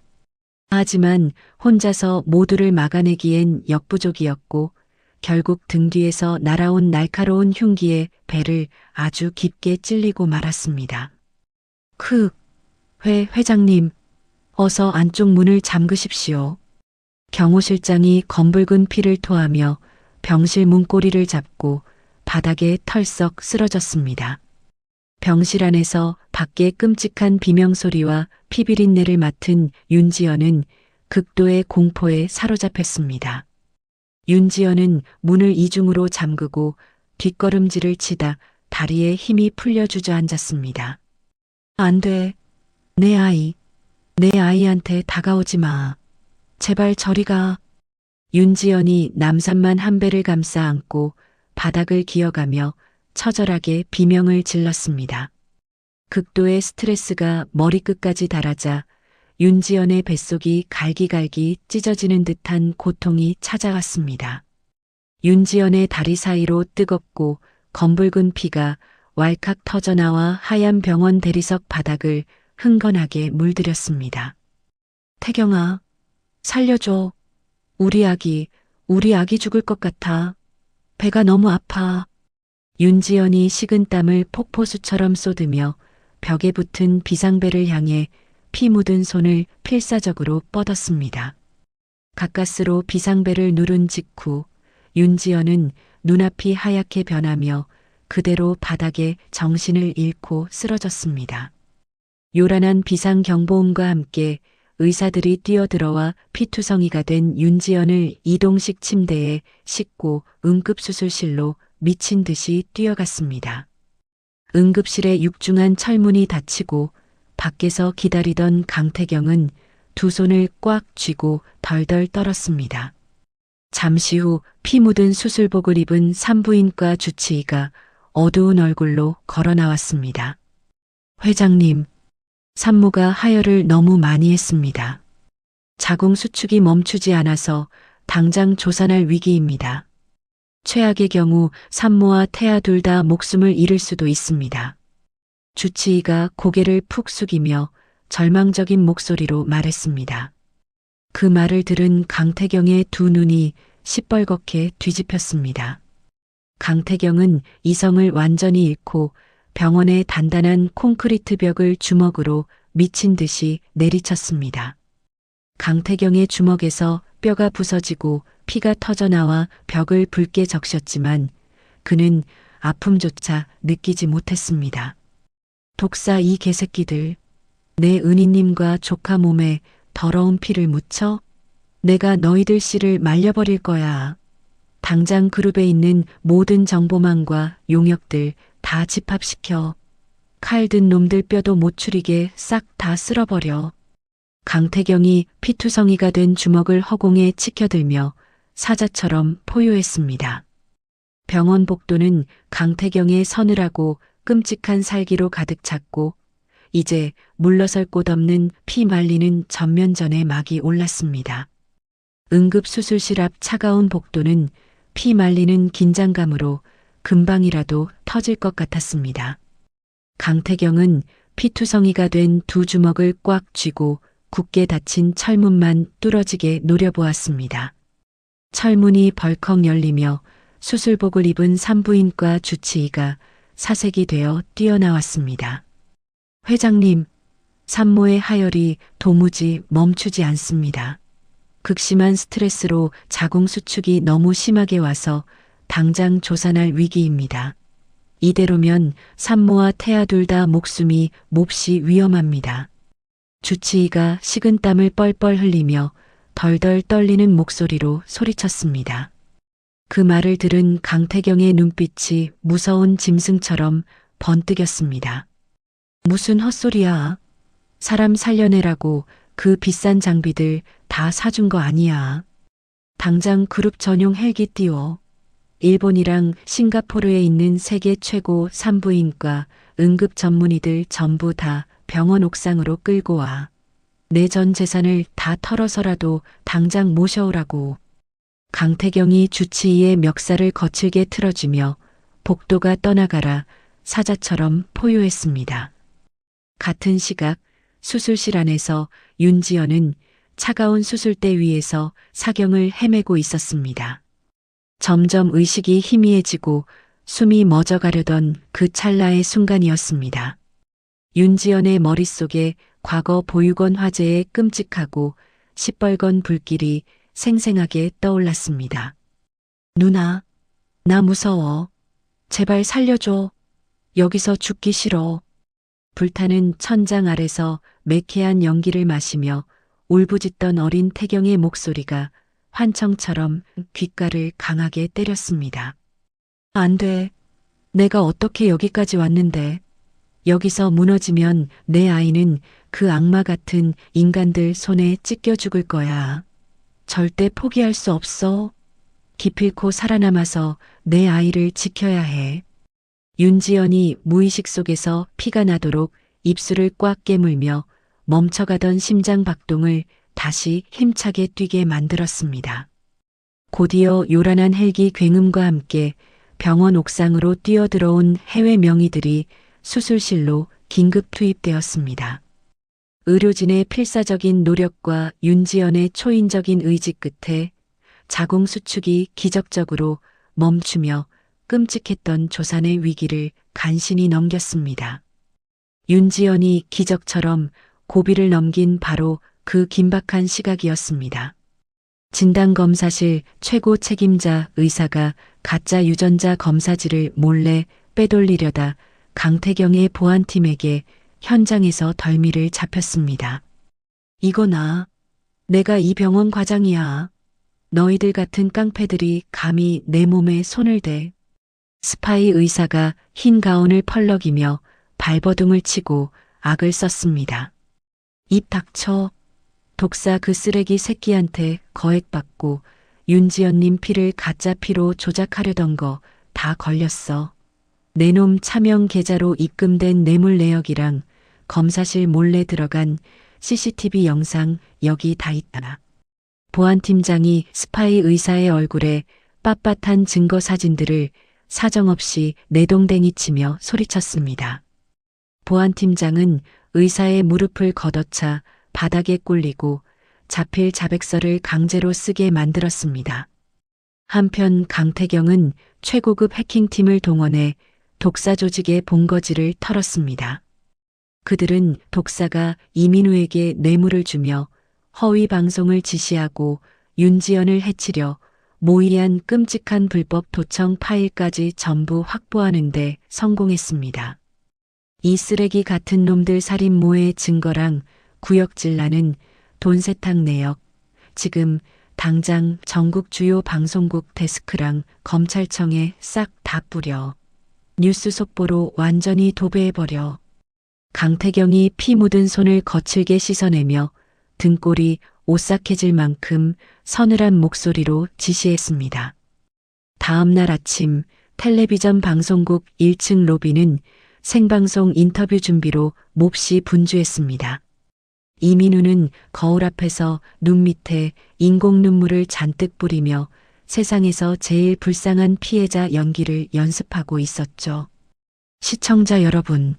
하지만 혼자서 모두를 막아내기엔 역부족이었고 결국 등 뒤에서 날아온 날카로운 흉기에 배를 아주 깊게 찔리고 말았습니다. 회장님, 어서 안쪽 문을 잠그십시오. 경호실장이 검붉은 피를 토하며 병실 문고리를 잡고 바닥에 털썩 쓰러졌습니다. 병실 안에서 밖에 끔찍한 비명소리와 피비린내를 맡은 윤지연은 극도의 공포에 사로잡혔습니다. 윤지연은 문을 이중으로 잠그고 뒷걸음질을 치다 다리에 힘이 풀려 주저앉았습니다. 안 돼. 내 아이. 내 아이한테 다가오지 마. 제발 저리 가. 윤지연이 남산만 한 배를 감싸 안고 바닥을 기어가며 처절하게 비명을 질렀습니다. 극도의 스트레스가 머리끝까지 달하자 윤지연의 뱃속이 갈기갈기 찢어지는 듯한 고통이 찾아왔습니다. 윤지연의 다리 사이로 뜨겁고 검붉은 피가 왈칵 터져나와 하얀 병원 대리석 바닥을 흥건하게 물들였습니다. 태경아, 살려줘. 우리 아기 죽을 것 같아. 배가 너무 아파. 윤지연이 식은 땀을 폭포수처럼 쏟으며 벽에 붙은 비상벨을 향해 피 묻은 손을 필사적으로 뻗었습니다. 가까스로 비상벨을 누른 직후 윤지연은 눈앞이 하얗게 변하며 그대로 바닥에 정신을 잃고 쓰러졌습니다. 요란한 비상경보음과 함께 의사들이 뛰어들어와 피투성이가 된 윤지연을 이동식 침대에 싣고 응급수술실로 미친 듯이 뛰어갔습니다. 응급실의 육중한 철문이 닫히고 밖에서 기다리던 강태경은 두 손을 꽉 쥐고 덜덜 떨었습니다. 잠시 후 피 묻은 수술복을 입은 산부인과 주치의가 어두운 얼굴로 걸어 나왔습니다. 회장님, 산모가 하혈을 너무 많이 했습니다. 자궁 수축이 멈추지 않아서 당장 조산할 위기입니다. 최악의 경우 산모와 태아 둘 다 목숨을 잃을 수도 있습니다. 주치의가 고개를 푹 숙이며 절망적인 목소리로 말했습니다. 그 말을 들은 강태경의 두 눈이 시뻘겋게 뒤집혔습니다. 강태경은 이성을 완전히 잃고 병원의 단단한 콘크리트 벽을 주먹으로 미친 듯이 내리쳤습니다. 강태경의 주먹에서 뼈가 부서지고 피가 터져나와 벽을 붉게 적셨지만 그는 아픔조차 느끼지 못했습니다. 독사 이 개새끼들, 내 은희님과 조카 몸에 더러운 피를 묻혀? 내가 너희들 씨를 말려버릴 거야. 당장 그룹에 있는 모든 정보망과 용역들 다 집합시켜. 칼 든 놈들 뼈도 못 추리게 싹 다 쓸어버려. 강태경이 피투성이가 된 주먹을 허공에 치켜들며 사자처럼 포효했습니다. 병원 복도는 강태경의 서늘하고 끔찍한 살기로 가득 찼고 이제 물러설 곳 없는 피 말리는 전면전의 막이 올랐습니다. 응급수술실 앞 차가운 복도는 피 말리는 긴장감으로 금방이라도 터질 것 같았습니다. 강태경은 피투성이가 된 두 주먹을 꽉 쥐고 굳게 닫힌 철문만 뚫어지게 노려보았습니다. 철문이 벌컥 열리며 수술복을 입은 산부인과 주치의가 사색이 되어 뛰어나왔습니다. 회장님, 산모의 하혈이 도무지 멈추지 않습니다. 극심한 스트레스로 자궁 수축이 너무 심하게 와서 당장 조산할 위기입니다. 이대로면 산모와 태아 둘 다 목숨이 몹시 위험합니다. 주치의가 식은땀을 뻘뻘 흘리며 덜덜 떨리는 목소리로 소리쳤습니다. 그 말을 들은 강태경의 눈빛이 무서운 짐승처럼 번뜩였습니다. 무슨 헛소리야. 사람 살려내라고 그 비싼 장비들 다 사준 거 아니야. 당장 그룹 전용 헬기 띄워. 일본이랑 싱가포르에 있는 세계 최고 산부인과 응급 전문의들 전부 다 병원 옥상으로 끌고 와. 내 전 재산을 다 털어서라도 당장 모셔오라고. 강태경이 주치의의 멱살을 거칠게 틀어주며 복도가 떠나가라 사자처럼 포효했습니다. 같은 시각 수술실 안에서 윤지연은 차가운 수술대 위에서 사경을 헤매고 있었습니다. 점점 의식이 희미해지고 숨이 멎어가려던 그 찰나의 순간이었습니다. 윤지연의 머릿속에 과거 보육원 화재의 끔찍하고 시뻘건 불길이 생생하게 떠올랐습니다. 누나, 나 무서워. 제발 살려줘. 여기서 죽기 싫어. 불타는 천장 아래서 매캐한 연기를 마시며 울부짖던 어린 태경의 목소리가 환청처럼 귓가를 강하게 때렸습니다. 안 돼. 내가 어떻게 여기까지 왔는데 여기서 무너지면 내 아이는 그 악마 같은 인간들 손에 찢겨 죽을 거야. 절대 포기할 수 없어. 기필코 살아남아서 내 아이를 지켜야 해. 윤지연이 무의식 속에서 피가 나도록 입술을 꽉 깨물며 멈춰가던 심장 박동을 다시 힘차게 뛰게 만들었습니다. 곧이어 요란한 헬기 굉음과 함께 병원 옥상으로 뛰어들어온 해외 명의들이 수술실로 긴급 투입되었습니다. 의료진의 필사적인 노력과 윤지연의 초인적인 의지 끝에 자궁 수축이 기적적으로 멈추며 끔찍했던 조산의 위기를 간신히 넘겼습니다. 윤지연이 기적처럼 고비를 넘긴 바로 그 긴박한 시각이었습니다. 진단검사실 최고 책임자 의사가 가짜 유전자 검사지를 몰래 빼돌리려다 강태경의 보안팀에게 현장에서 덜미를 잡혔습니다. 이거나 내가 이 병원 과장이야. 너희들 같은 깡패들이 감히 내 몸에 손을 대. 스파이 의사가 흰 가운을 펄럭이며 발버둥을 치고 악을 썼습니다. 입 닥쳐. 독사 그 쓰레기 새끼한테 거액받고 윤지연님 피를 가짜 피로 조작하려던 거 다 걸렸어. 내 놈 차명 계좌로 입금된 뇌물 내역이랑 검사실 몰래 들어간 CCTV 영상 여기 다 있다. 보안팀장이 스파이 의사의 얼굴에 빳빳한 증거 사진들을 사정없이 내동댕이 치며 소리쳤습니다. 보안팀장은 의사의 무릎을 걷어차 바닥에 꿇리고 자필 자백서를 강제로 쓰게 만들었습니다. 한편 강태경은 최고급 해킹팀을 동원해 독사 조직의 본거지를 털었습니다. 그들은 독사가 이민우에게 뇌물을 주며 허위 방송을 지시하고 윤지연을 해치려 모의한 끔찍한 불법 도청 파일까지 전부 확보하는 데 성공했습니다. 이 쓰레기 같은 놈들 살인모의 증거랑 구역질 나는 돈세탁 내역, 지금 당장 전국 주요 방송국 데스크랑 검찰청에 싹 다 뿌려. 뉴스 속보로 완전히 도배해버려. 강태경이 피 묻은 손을 거칠게 씻어내며 등골이 오싹해질 만큼 서늘한 목소리로 지시했습니다. 다음 날 아침 텔레비전 방송국 1층 로비는 생방송 인터뷰 준비로 몹시 분주했습니다. 이민우는 거울 앞에서 눈 밑에 인공 눈물을 잔뜩 뿌리며 세상에서 제일 불쌍한 피해자 연기를 연습하고 있었죠. 시청자 여러분,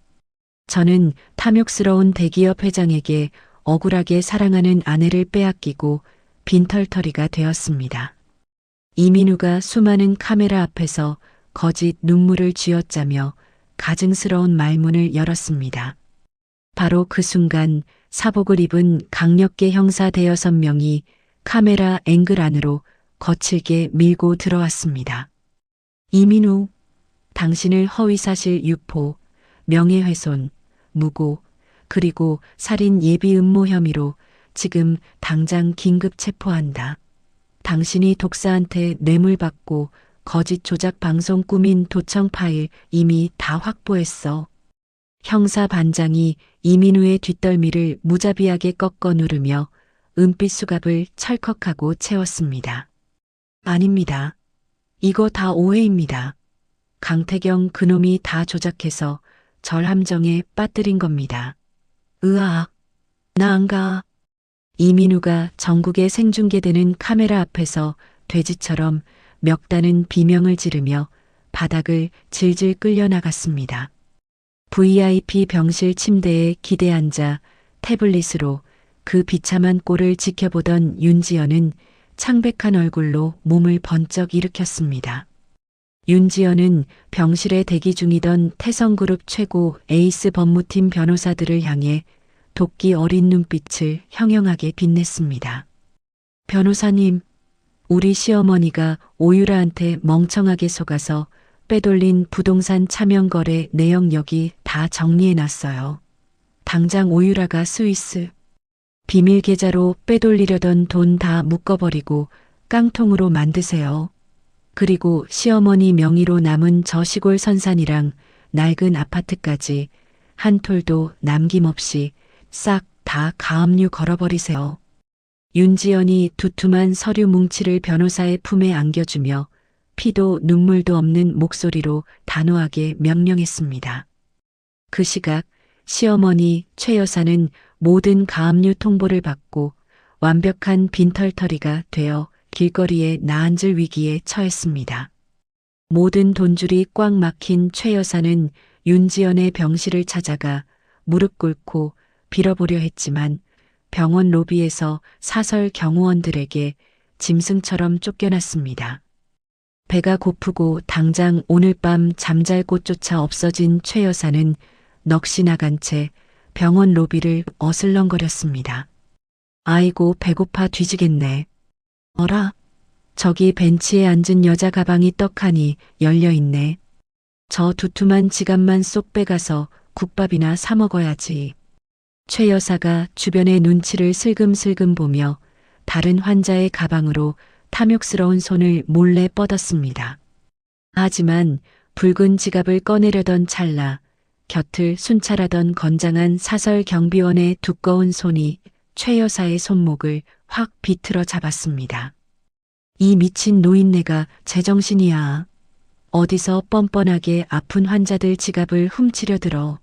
저는 탐욕스러운 대기업 회장에게 억울하게 사랑하는 아내를 빼앗기고 빈털터리가 되었습니다. 이민우가 수많은 카메라 앞에서 거짓 눈물을 쥐어짜며 가증스러운 말문을 열었습니다. 바로 그 순간 사복을 입은 강력계 형사 대여섯 명이 카메라 앵글 안으로 거칠게 밀고 들어왔습니다. 이민우, 당신을 허위사실 유포, 명예훼손, 무고, 그리고 살인 예비 음모 혐의로 지금 당장 긴급 체포한다. 당신이 독사한테 뇌물 받고 거짓 조작 방송 꾸민 도청 파일 이미 다 확보했어. 형사 반장이 이민우의 뒷덜미를 무자비하게 꺾어 누르며 은빛 수갑을 찰컥하고 채웠습니다. 아닙니다. 이거 다 오해입니다. 강태경 그놈이 다 조작해서 절 함정에 빠뜨린 겁니다. 으악, 나 안 가. 이민우가 전국에 생중계되는 카메라 앞에서 돼지처럼 멱다는 비명을 지르며 바닥을 질질 끌려나갔습니다. VIP 병실 침대에 기대 앉아 태블릿으로 그 비참한 꼴을 지켜보던 윤지연은 창백한 얼굴로 몸을 번쩍 일으켰습니다. 윤지연은 병실에 대기 중이던 태성그룹 최고 에이스 법무팀 변호사들을 향해 도끼 어린 눈빛을 형형하게 빛냈습니다. 변호사님, 우리 시어머니가 오유라한테 멍청하게 속아서 빼돌린 부동산 차명거래 내역 여기 다 정리해놨어요. 당장 오유라가 스위스 비밀 계좌로 빼돌리려던 돈 다 묶어버리고 깡통으로 만드세요. 그리고 시어머니 명의로 남은 저 시골 선산이랑 낡은 아파트까지 한 톨도 남김없이 싹 다 가압류 걸어버리세요. 윤지연이 두툼한 서류 뭉치를 변호사의 품에 안겨주며 피도 눈물도 없는 목소리로 단호하게 명령했습니다. 그 시각 시어머니 최 여사는 모든 가압류 통보를 받고 완벽한 빈털터리가 되어 길거리에 나앉을 위기에 처했습니다. 모든 돈줄이 꽉 막힌 최 여사는 윤지연의 병실을 찾아가 무릎 꿇고 빌어보려 했지만 병원 로비에서 사설 경호원들에게 짐승처럼 쫓겨났습니다. 배가 고프고 당장 오늘 밤 잠잘 곳조차 없어진 최 여사는 넋이 나간 채 병원 로비를 어슬렁거렸습니다. 아이고 배고파 뒤지겠네. 어라? 저기 벤치에 앉은 여자 가방이 떡하니 열려있네. 저 두툼한 지갑만 쏙 빼가서 국밥이나 사 먹어야지. 최 여사가 주변의 눈치를 슬금슬금 보며 다른 환자의 가방으로 탐욕스러운 손을 몰래 뻗었습니다. 하지만 붉은 지갑을 꺼내려던 찰나 곁을 순찰하던 건장한 사설 경비원의 두꺼운 손이 최 여사의 손목을 확 비틀어 잡았습니다. 이 미친 노인네가 제정신이야. 어디서 뻔뻔하게 아픈 환자들 지갑을 훔치려 들어.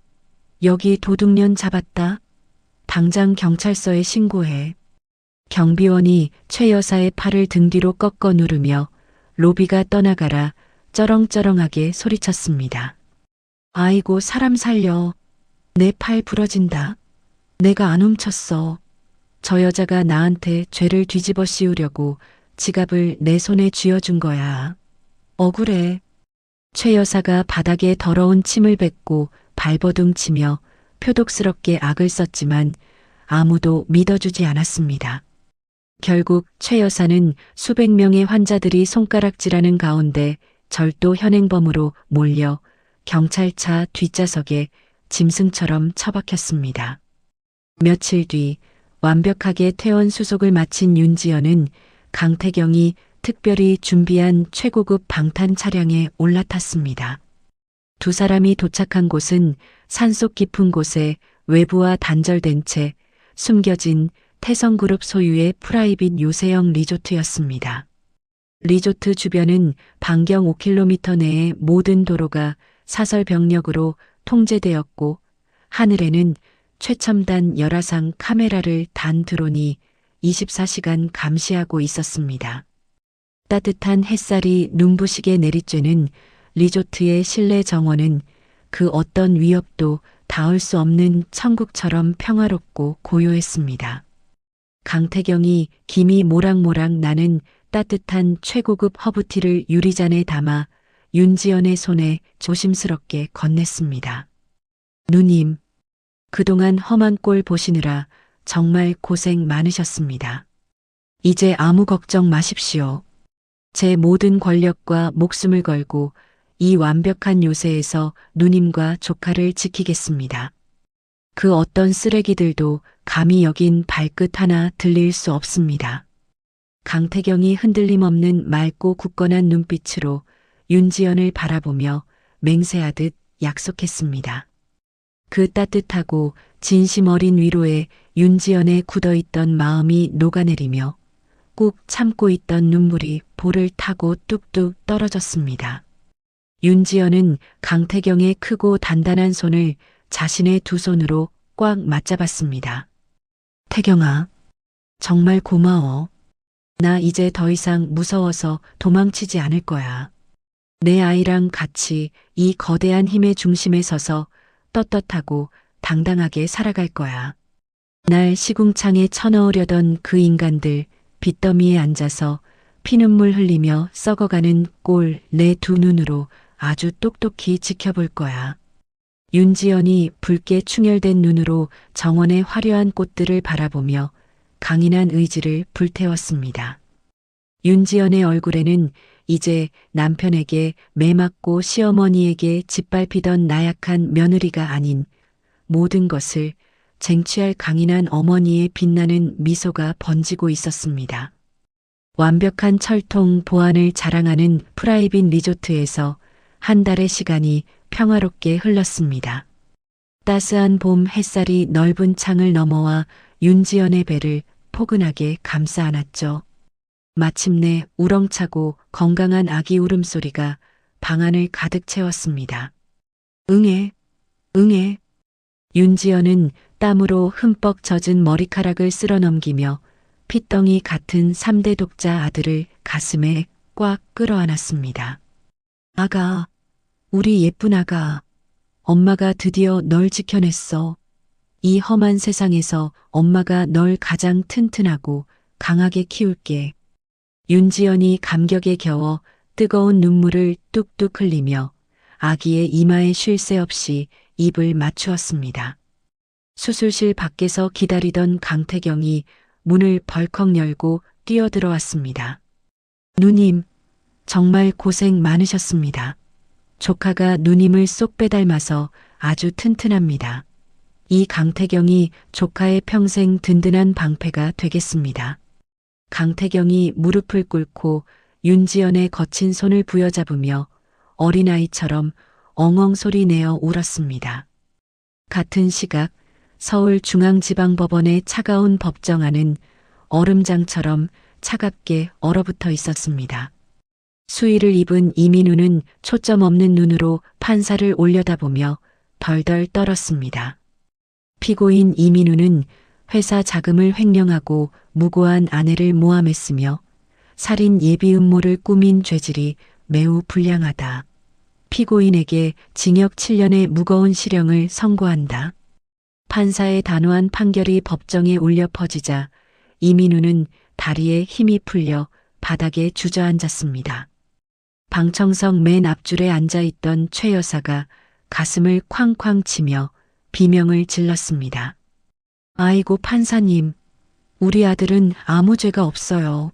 여기 도둑년 잡았다. 당장 경찰서에 신고해. 경비원이 최 여사의 팔을 등 뒤로 꺾어 누르며 로비가 떠나가라 쩌렁쩌렁하게 소리쳤습니다. 아이고 사람 살려. 내 팔 부러진다. 내가 안 훔쳤어. 저 여자가 나한테 죄를 뒤집어 씌우려고 지갑을 내 손에 쥐어준 거야. 억울해. 최 여사가 바닥에 더러운 침을 뱉고 발버둥 치며 표독스럽게 악을 썼지만 아무도 믿어주지 않았습니다. 결국 최 여사는 수백 명의 환자들이 손가락질하는 가운데 절도 현행범으로 몰려 경찰차 뒷좌석에 짐승처럼 처박혔습니다. 며칠 뒤 완벽하게 퇴원 수속을 마친 윤지연은 강태경이 특별히 준비한 최고급 방탄 차량에 올라탔습니다. 두 사람이 도착한 곳은 산속 깊은 곳에 외부와 단절된 채 숨겨진 태성그룹 소유의 프라이빗 요새형 리조트였습니다. 리조트 주변은 반경 5km 내의 모든 도로가 사설 병력으로 통제되었고 하늘에는 최첨단 열화상 카메라를 단 드론이 24시간 감시하고 있었습니다. 따뜻한 햇살이 눈부시게 내리쬐는 리조트의 실내 정원은 그 어떤 위협도 닿을 수 없는 천국처럼 평화롭고 고요했습니다. 강태경이 김이 모락모락 나는 따뜻한 최고급 허브티를 유리잔에 담아 윤지연의 손에 조심스럽게 건넸습니다. 누님, 그동안 험한 꼴 보시느라 정말 고생 많으셨습니다. 이제 아무 걱정 마십시오. 제 모든 권력과 목숨을 걸고 이 완벽한 요새에서 누님과 조카를 지키겠습니다. 그 어떤 쓰레기들도 감히 여긴 발끝 하나 들릴 수 없습니다. 강태경이 흔들림 없는 맑고 굳건한 눈빛으로 윤지연을 바라보며 맹세하듯 약속했습니다. 그 따뜻하고 진심 어린 위로에 윤지연의 굳어있던 마음이 녹아내리며 꾹 참고 있던 눈물이 볼을 타고 뚝뚝 떨어졌습니다. 윤지연은 강태경의 크고 단단한 손을 자신의 두 손으로 꽉 맞잡았습니다. 태경아, 정말 고마워. 나 이제 더 이상 무서워서 도망치지 않을 거야. 내 아이랑 같이 이 거대한 힘의 중심에 서서 떳떳하고 당당하게 살아갈 거야. 날 시궁창에 쳐넣으려던 그 인간들 빚더미에 앉아서 피눈물 흘리며 썩어가는 꼴 내 두 눈으로 아주 똑똑히 지켜볼 거야. 윤지연이 붉게 충혈된 눈으로 정원의 화려한 꽃들을 바라보며 강인한 의지를 불태웠습니다. 윤지연의 얼굴에는 이제 남편에게 매맞고 시어머니에게 짓밟히던 나약한 며느리가 아닌 모든 것을 쟁취할 강인한 어머니의 빛나는 미소가 번지고 있었습니다. 완벽한 철통 보안을 자랑하는 프라이빗 리조트에서 한 달의 시간이 평화롭게 흘렀습니다. 따스한 봄 햇살이 넓은 창을 넘어와 윤지연의 배를 포근하게 감싸 안았죠. 마침내 우렁차고 건강한 아기 울음소리가 방안을 가득 채웠습니다. 응애, 응애. 윤지연은 땀으로 흠뻑 젖은 머리카락을 쓸어넘기며 핏덩이 같은 3대 독자 아들을 가슴에 꽉 끌어안았습니다. 아가, 우리 예쁜 아가. 엄마가 드디어 널 지켜냈어. 이 험한 세상에서 엄마가 널 가장 튼튼하고 강하게 키울게. 윤지연이 감격에 겨워 뜨거운 눈물을 뚝뚝 흘리며 아기의 이마에 쉴 새 없이 입을 맞추었습니다. 수술실 밖에서 기다리던 강태경이 문을 벌컥 열고 뛰어들어왔습니다. 누님, 정말 고생 많으셨습니다. 조카가 누님을 쏙 빼닮아서 아주 튼튼합니다. 이 강태경이 조카의 평생 든든한 방패가 되겠습니다. 강태경이 무릎을 꿇고 윤지연의 거친 손을 부여잡으며 어린아이처럼 엉엉 소리 내어 울었습니다. 같은 시각 서울중앙지방법원의 차가운 법정안은 얼음장처럼 차갑게 얼어붙어 있었습니다. 수의를 입은 이민우는 초점 없는 눈으로 판사를 올려다보며 덜덜 떨었습니다. 피고인 이민우는 회사 자금을 횡령하고 무고한 아내를 모함했으며 살인 예비 음모를 꾸민 죄질이 매우 불량하다. 피고인에게 징역 7년의 무거운 실형을 선고한다. 판사의 단호한 판결이 법정에 울려 퍼지자 이민우는 다리에 힘이 풀려 바닥에 주저앉았습니다. 방청석 맨 앞줄에 앉아있던 최 여사가 가슴을 쾅쾅 치며 비명을 질렀습니다. 아이고 판사님, 우리 아들은 아무 죄가 없어요.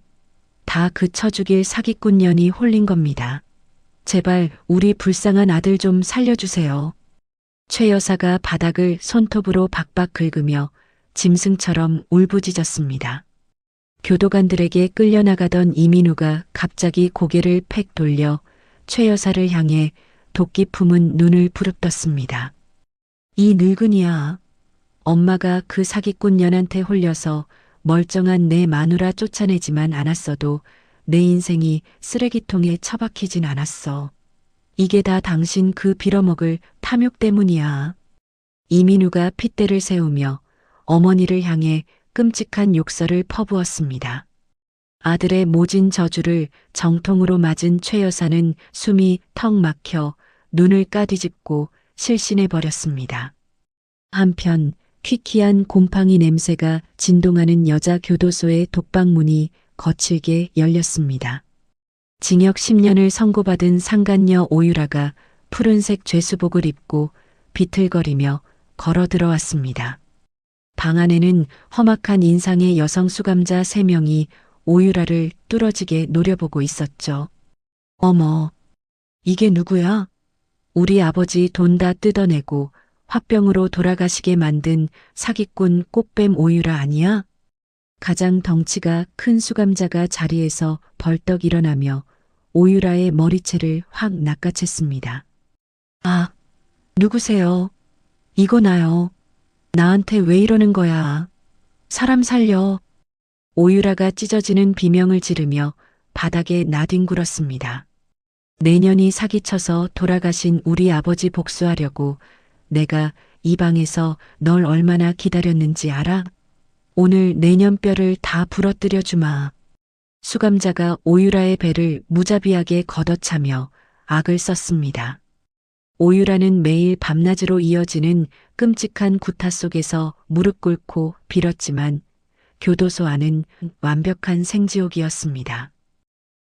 다 그 쳐 죽일 사기꾼년이 홀린 겁니다. 제발 우리 불쌍한 아들 좀 살려주세요. 최 여사가 바닥을 손톱으로 박박 긁으며 짐승처럼 울부짖었습니다. 교도관들에게 끌려나가던 이민우가 갑자기 고개를 팩 돌려 최 여사를 향해 도끼 품은 눈을 부릅떴습니다. 이 늙은이야. 엄마가 그 사기꾼 년한테 홀려서 멀쩡한 내 마누라 쫓아내지만 않았어도 내 인생이 쓰레기통에 처박히진 않았어. 이게 다 당신 그 빌어먹을 탐욕 때문이야. 이민우가 핏대를 세우며 어머니를 향해 끔찍한 욕설을 퍼부었습니다. 아들의 모진 저주를 정통으로 맞은 최 여사는 숨이 턱 막혀 눈을 까뒤집고 실신해 버렸습니다. 한편 퀴퀴한 곰팡이 냄새가 진동하는 여자 교도소의 독방문이 거칠게 열렸습니다. 징역 10년을 선고받은 상간녀 오유라가 푸른색 죄수복을 입고 비틀거리며 걸어 들어왔습니다. 방 안에는 험악한 인상의 여성 수감자 3명이 오유라를 뚫어지게 노려보고 있었죠. 어머, 이게 누구야? 우리 아버지 돈 다 뜯어내고 화병으로 돌아가시게 만든 사기꾼 꽃뱀 오유라 아니야? 가장 덩치가 큰 수감자가 자리에서 벌떡 일어나며 오유라의 머리채를 확 낚아챘습니다. 아, 누구세요? 이거 나요. 나한테 왜 이러는 거야? 사람 살려. 오유라가 찢어지는 비명을 지르며 바닥에 나뒹굴었습니다. 내년이 사기쳐서 돌아가신 우리 아버지 복수하려고 내가 이 방에서 널 얼마나 기다렸는지 알아? 오늘 내년뼈를 다 부러뜨려 주마. 수감자가 오유라의 배를 무자비하게 걷어차며 악을 썼습니다. 오유라는 매일 밤낮으로 이어지는 끔찍한 구타 속에서 무릎 꿇고 빌었지만 교도소 안은 완벽한 생지옥이었습니다.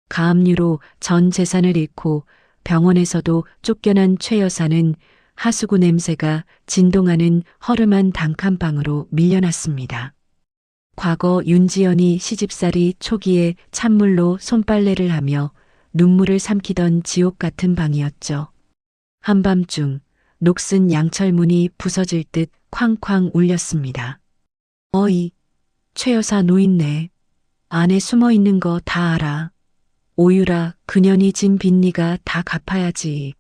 가압류로 전 재산을 잃고 병원에서도 쫓겨난 최 여사는 하수구 냄새가 진동하는 허름한 단칸방으로 밀려났습니다. 과거 윤지연이 시집살이 초기에 찬물로 손빨래를 하며 눈물을 삼키던 지옥 같은 방이었죠. 한밤중 녹슨 양철문이 부서질 듯 쾅쾅 울렸습니다. 어이, 최 여사 노인네. 안에 숨어 있는 거 다 알아. 오유라, 그년이 진 빚 네가 다 갚아야지.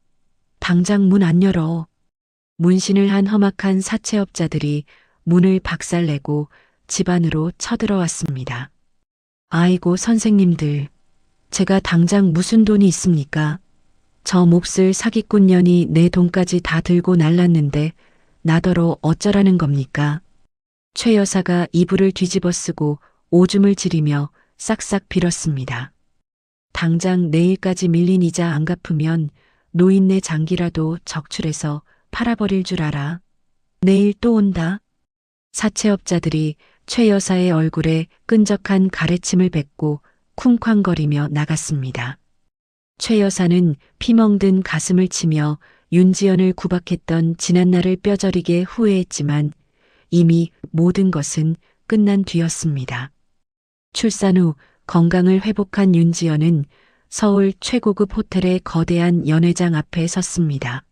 당장 문 안 열어. 문신을 한 험악한 사채업자들이 문을 박살내고 집 안으로 쳐들어왔습니다. 아이고 선생님들, 제가 당장 무슨 돈이 있습니까? 저 몹쓸 사기꾼년이 내 돈까지 다 들고 날랐는데 나더러 어쩌라는 겁니까? 최 여사가 이불을 뒤집어 쓰고 오줌을 지리며 싹싹 빌었습니다. 당장 내일까지 밀린 이자 안 갚으면 노인네 장기라도 적출해서 팔아버릴 줄 알아. 내일 또 온다. 사채업자들이 최 여사의 얼굴에 끈적한 가래침을 뱉고 쿵쾅거리며 나갔습니다. 최 여사는 피멍든 가슴을 치며 윤지연을 구박했던 지난날을 뼈저리게 후회했지만 이미 모든 것은 끝난 뒤였습니다. 출산 후 건강을 회복한 윤지연은 서울 최고급 호텔의 거대한 연회장 앞에 섰습니다.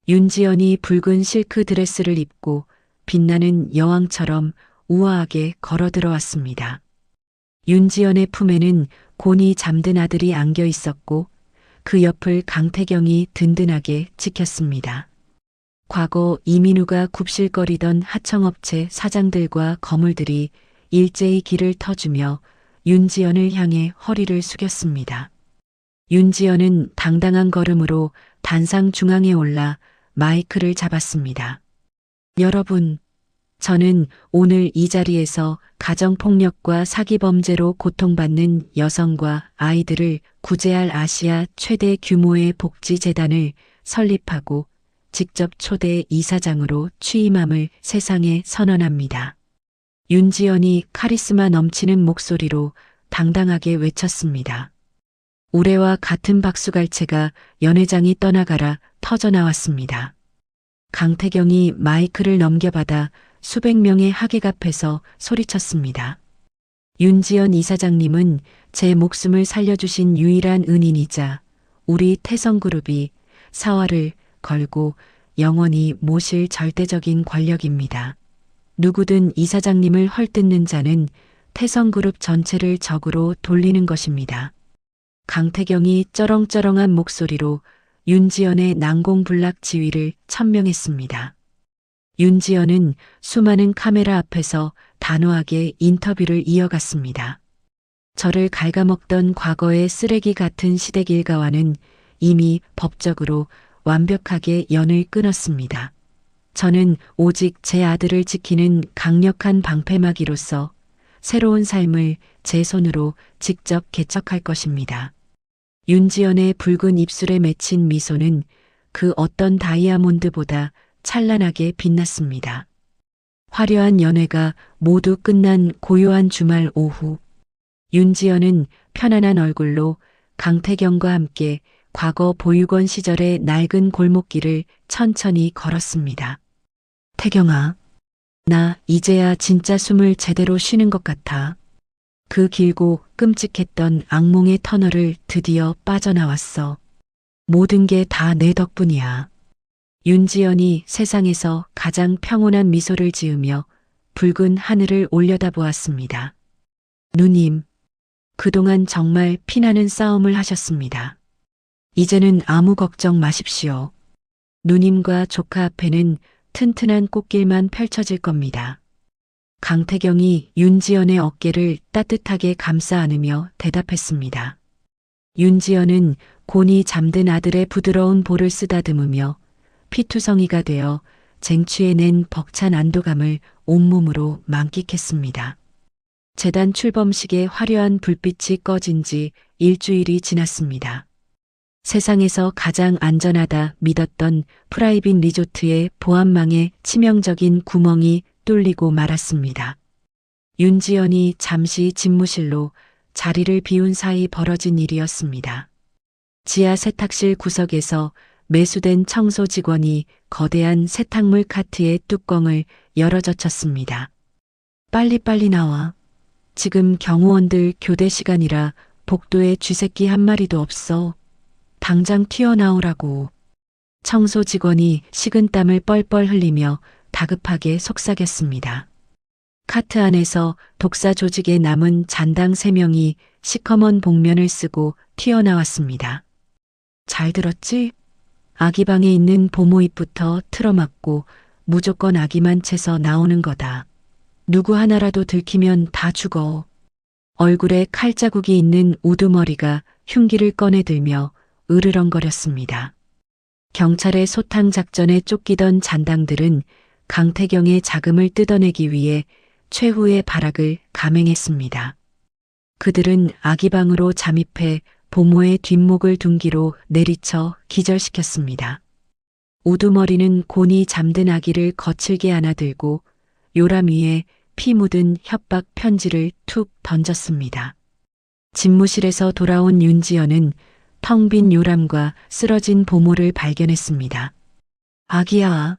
윤지연이 붉은 실크 드레스를 입고 빛나는 여왕처럼 우아하게 걸어 들어왔습니다. 윤지연의 품에는 곤히 잠든 아들이 안겨 있었고 그 옆을 강태경이 든든하게 지켰습니다. 과거 이민우가 굽실거리던 하청업체 사장들과 거물들이 일제히 길을 터주며 윤지연을 향해 허리를 숙였습니다. 윤지연은 당당한 걸음으로 단상 중앙에 올라 마이크를 잡았습니다. 여러분, 저는 오늘 이 자리에서 가정폭력과 사기범죄로 고통받는 여성과 아이들을 구제할 아시아 최대 규모의 복지재단을 설립하고 직접 초대 이사장으로 취임함을 세상에 선언합니다. 윤지연이 카리스마 넘치는 목소리로 당당하게 외쳤습니다. 우레와 같은 박수갈채가 연회장이 떠나가라 터져나왔습니다. 강태경이 마이크를 넘겨받아 수백 명의 하객 앞에서 소리쳤습니다. 윤지연 이사장님은 제 목숨을 살려주신 유일한 은인이자 우리 태성그룹이 사활을 걸고 영원히 모실 절대적인 권력입니다. 누구든 이사장님을 헐뜯는 자는 태성그룹 전체를 적으로 돌리는 것입니다. 강태경이 쩌렁쩌렁한 목소리로 윤지연의 난공불락 지위를 천명했습니다. 윤지연은 수많은 카메라 앞에서 단호하게 인터뷰를 이어갔습니다. 저를 갉아먹던 과거의 쓰레기 같은 시댁 일가와는 이미 법적으로 완벽하게 연을 끊었습니다. 저는 오직 제 아들을 지키는 강력한 방패막이로서 새로운 삶을 제 손으로 직접 개척할 것입니다. 윤지연의 붉은 입술에 맺힌 미소는 그 어떤 다이아몬드보다 찬란하게 빛났습니다. 화려한 연회가 모두 끝난 고요한 주말 오후, 윤지연은 편안한 얼굴로 강태경과 함께 과거 보육원 시절의 낡은 골목길을 천천히 걸었습니다. 태경아, 나 이제야 진짜 숨을 제대로 쉬는 것 같아. 그 길고 끔찍했던 악몽의 터널을 드디어 빠져나왔어. 모든 게 다 내 덕분이야. 윤지연이 세상에서 가장 평온한 미소를 지으며 붉은 하늘을 올려다보았습니다. 누님, 그동안 정말 피나는 싸움을 하셨습니다. 이제는 아무 걱정 마십시오. 누님과 조카 앞에는 튼튼한 꽃길만 펼쳐질 겁니다. 강태경이 윤지연의 어깨를 따뜻하게 감싸 안으며 대답했습니다. 윤지연은 곤히 잠든 아들의 부드러운 볼을 쓰다듬으며 피투성이가 되어 쟁취해낸 벅찬 안도감을 온몸으로 만끽했습니다. 재단 출범식의 화려한 불빛이 꺼진 지 일주일이 지났습니다. 세상에서 가장 안전하다 믿었던 프라이빗 리조트의 보안망에 치명적인 구멍이 뚫리고 말았습니다. 윤지연이 잠시 집무실로 자리를 비운 사이 벌어진 일이었습니다. 지하 세탁실 구석에서 매수된 청소 직원이 거대한 세탁물 카트의 뚜껑을 열어젖혔습니다. 빨리빨리 나와. 지금 경호원들 교대 시간이라 복도에 쥐새끼 한 마리도 없어. 당장 튀어나오라고. 청소 직원이 식은땀을 뻘뻘 흘리며 다급하게 속삭였습니다. 카트 안에서 독사 조직에 남은 잔당 3명이 시커먼 복면을 쓰고 튀어나왔습니다. 잘 들었지? 아기 방에 있는 보모입부터 틀어막고 무조건 아기만 채서 나오는 거다. 누구 하나라도 들키면 다 죽어. 얼굴에 칼자국이 있는 우두머리가 흉기를 꺼내들며 으르렁거렸습니다. 경찰의 소탕 작전에 쫓기던 잔당들은 강태경의 자금을 뜯어내기 위해 최후의 발악을 감행했습니다. 그들은 아기방으로 잠입해 보모의 뒷목을 둔기로 내리쳐 기절시켰습니다. 우두머리는 곤히 잠든 아기를 거칠게 안아들고 요람 위에 피 묻은 협박 편지를 툭 던졌습니다. 집무실에서 돌아온 윤지연은 텅 빈 요람과 쓰러진 보모를 발견했습니다. 아기야,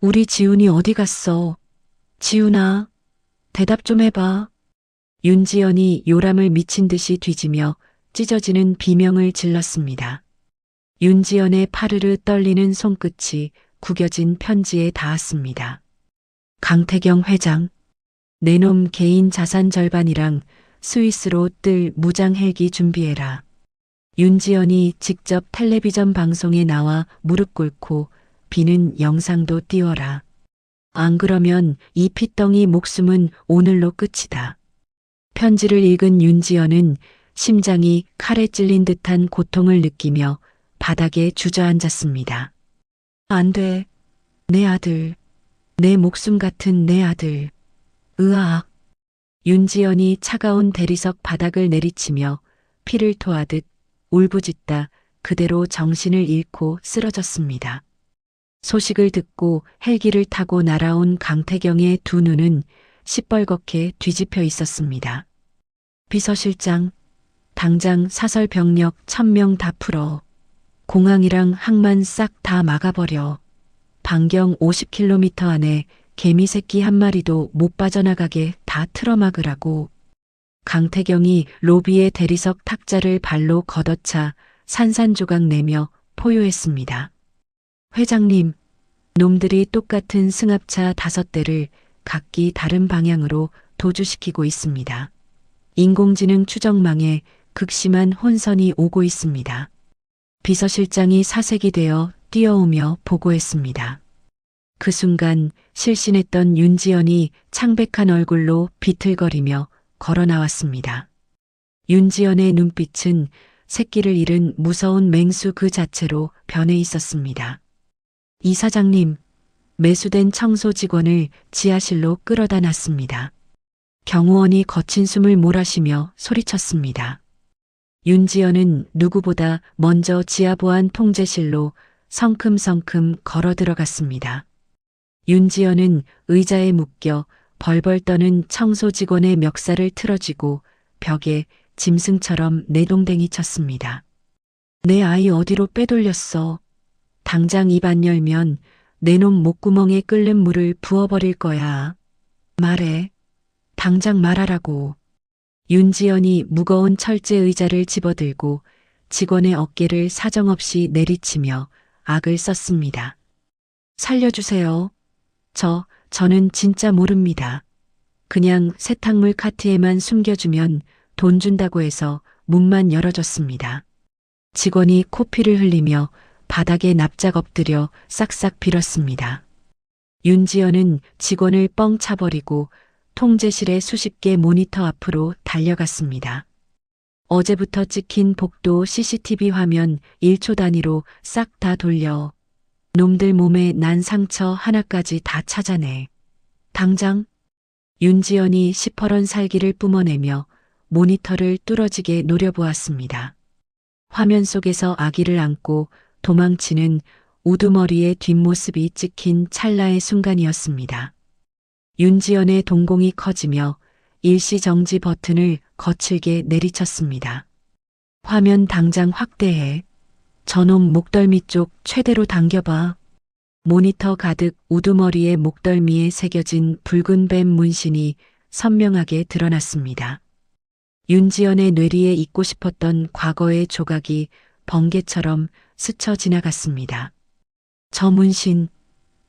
우리 지훈이 어디 갔어? 지훈아, 대답 좀 해봐. 윤지연이 요람을 미친 듯이 뒤지며 찢어지는 비명을 질렀습니다. 윤지연의 파르르 떨리는 손끝이 구겨진 편지에 닿았습니다. 강태경 회장, 내 놈 개인 자산 절반이랑 스위스로 뜰 무장 헬기 준비해라. 윤지연이 직접 텔레비전 방송에 나와 무릎 꿇고 비는 영상도 띄워라. 안 그러면 이 피덩이 목숨은 오늘로 끝이다. 편지를 읽은 윤지연은 심장이 칼에 찔린 듯한 고통을 느끼며 바닥에 주저앉았습니다. 안 돼. 내 아들. 내 목숨 같은 내 아들. 으악. 윤지연이 차가운 대리석 바닥을 내리치며 피를 토하듯 울부짖다 그대로 정신을 잃고 쓰러졌습니다. 소식을 듣고 헬기를 타고 날아온 강태경의 두 눈은 시뻘겋게 뒤집혀 있었습니다. 비서실장, 당장 사설 병력 1000명 다 풀어. 공항이랑 항만 싹 다 막아버려. 반경 50km 안에 개미 새끼 한 마리도 못 빠져나가게 다 틀어막으라고. 강태경이 로비의 대리석 탁자를 발로 걷어차 산산조각 내며 포효했습니다. 회장님, 놈들이 똑같은 승합차 5대를 각기 다른 방향으로 도주시키고 있습니다. 인공지능 추정망에 극심한 혼선이 오고 있습니다. 비서실장이 사색이 되어 뛰어오며 보고했습니다. 그 순간 실신했던 윤지연이 창백한 얼굴로 비틀거리며 걸어 나왔습니다. 윤지연의 눈빛은 새끼를 잃은 무서운 맹수 그 자체로 변해 있었습니다. 이사장님, 매수된 청소 직원을 지하실로 끌어다 놨습니다. 경호원이 거친 숨을 몰아쉬며 소리쳤습니다. 윤지연은 누구보다 먼저 지하보안 통제실로 성큼성큼 걸어 들어갔습니다. 윤지연은 의자에 묶여 벌벌 떠는 청소 직원의 멱살을 틀어쥐고 벽에 짐승처럼 내동댕이 쳤습니다. 내 아이 어디로 빼돌렸어? 당장 입 안 열면 내 놈 목구멍에 끓는 물을 부어버릴 거야. 말해. 당장 말하라고. 윤지연이 무거운 철제 의자를 집어들고 직원의 어깨를 사정없이 내리치며 악을 썼습니다. 살려주세요. 저는 진짜 모릅니다. 그냥 세탁물 카트에만 숨겨주면 돈 준다고 해서 문만 열어줬습니다. 직원이 코피를 흘리며 바닥에 납작 엎드려 싹싹 빌었습니다. 윤지연은 직원을 뻥 차버리고 통제실의 수십 개 모니터 앞으로 달려갔습니다. 어제부터 찍힌 복도 CCTV 화면 1초 단위로 싹 다 돌려 놈들 몸에 난 상처 하나까지 다 찾아내. 당장. 윤지연이 시퍼런 살기를 뿜어내며 모니터를 뚫어지게 노려보았습니다. 화면 속에서 아기를 안고 도망치는 우두머리의 뒷모습이 찍힌 찰나의 순간이었습니다. 윤지연의 동공이 커지며 일시정지 버튼을 거칠게 내리쳤습니다. 화면 당장 확대해. 저놈 목덜미 쪽 최대로 당겨봐. 모니터 가득 우두머리의 목덜미에 새겨진 붉은 뱀 문신이 선명하게 드러났습니다. 윤지연의 뇌리에 잊고 싶었던 과거의 조각이 번개처럼 스쳐 지나갔습니다. 저 문신,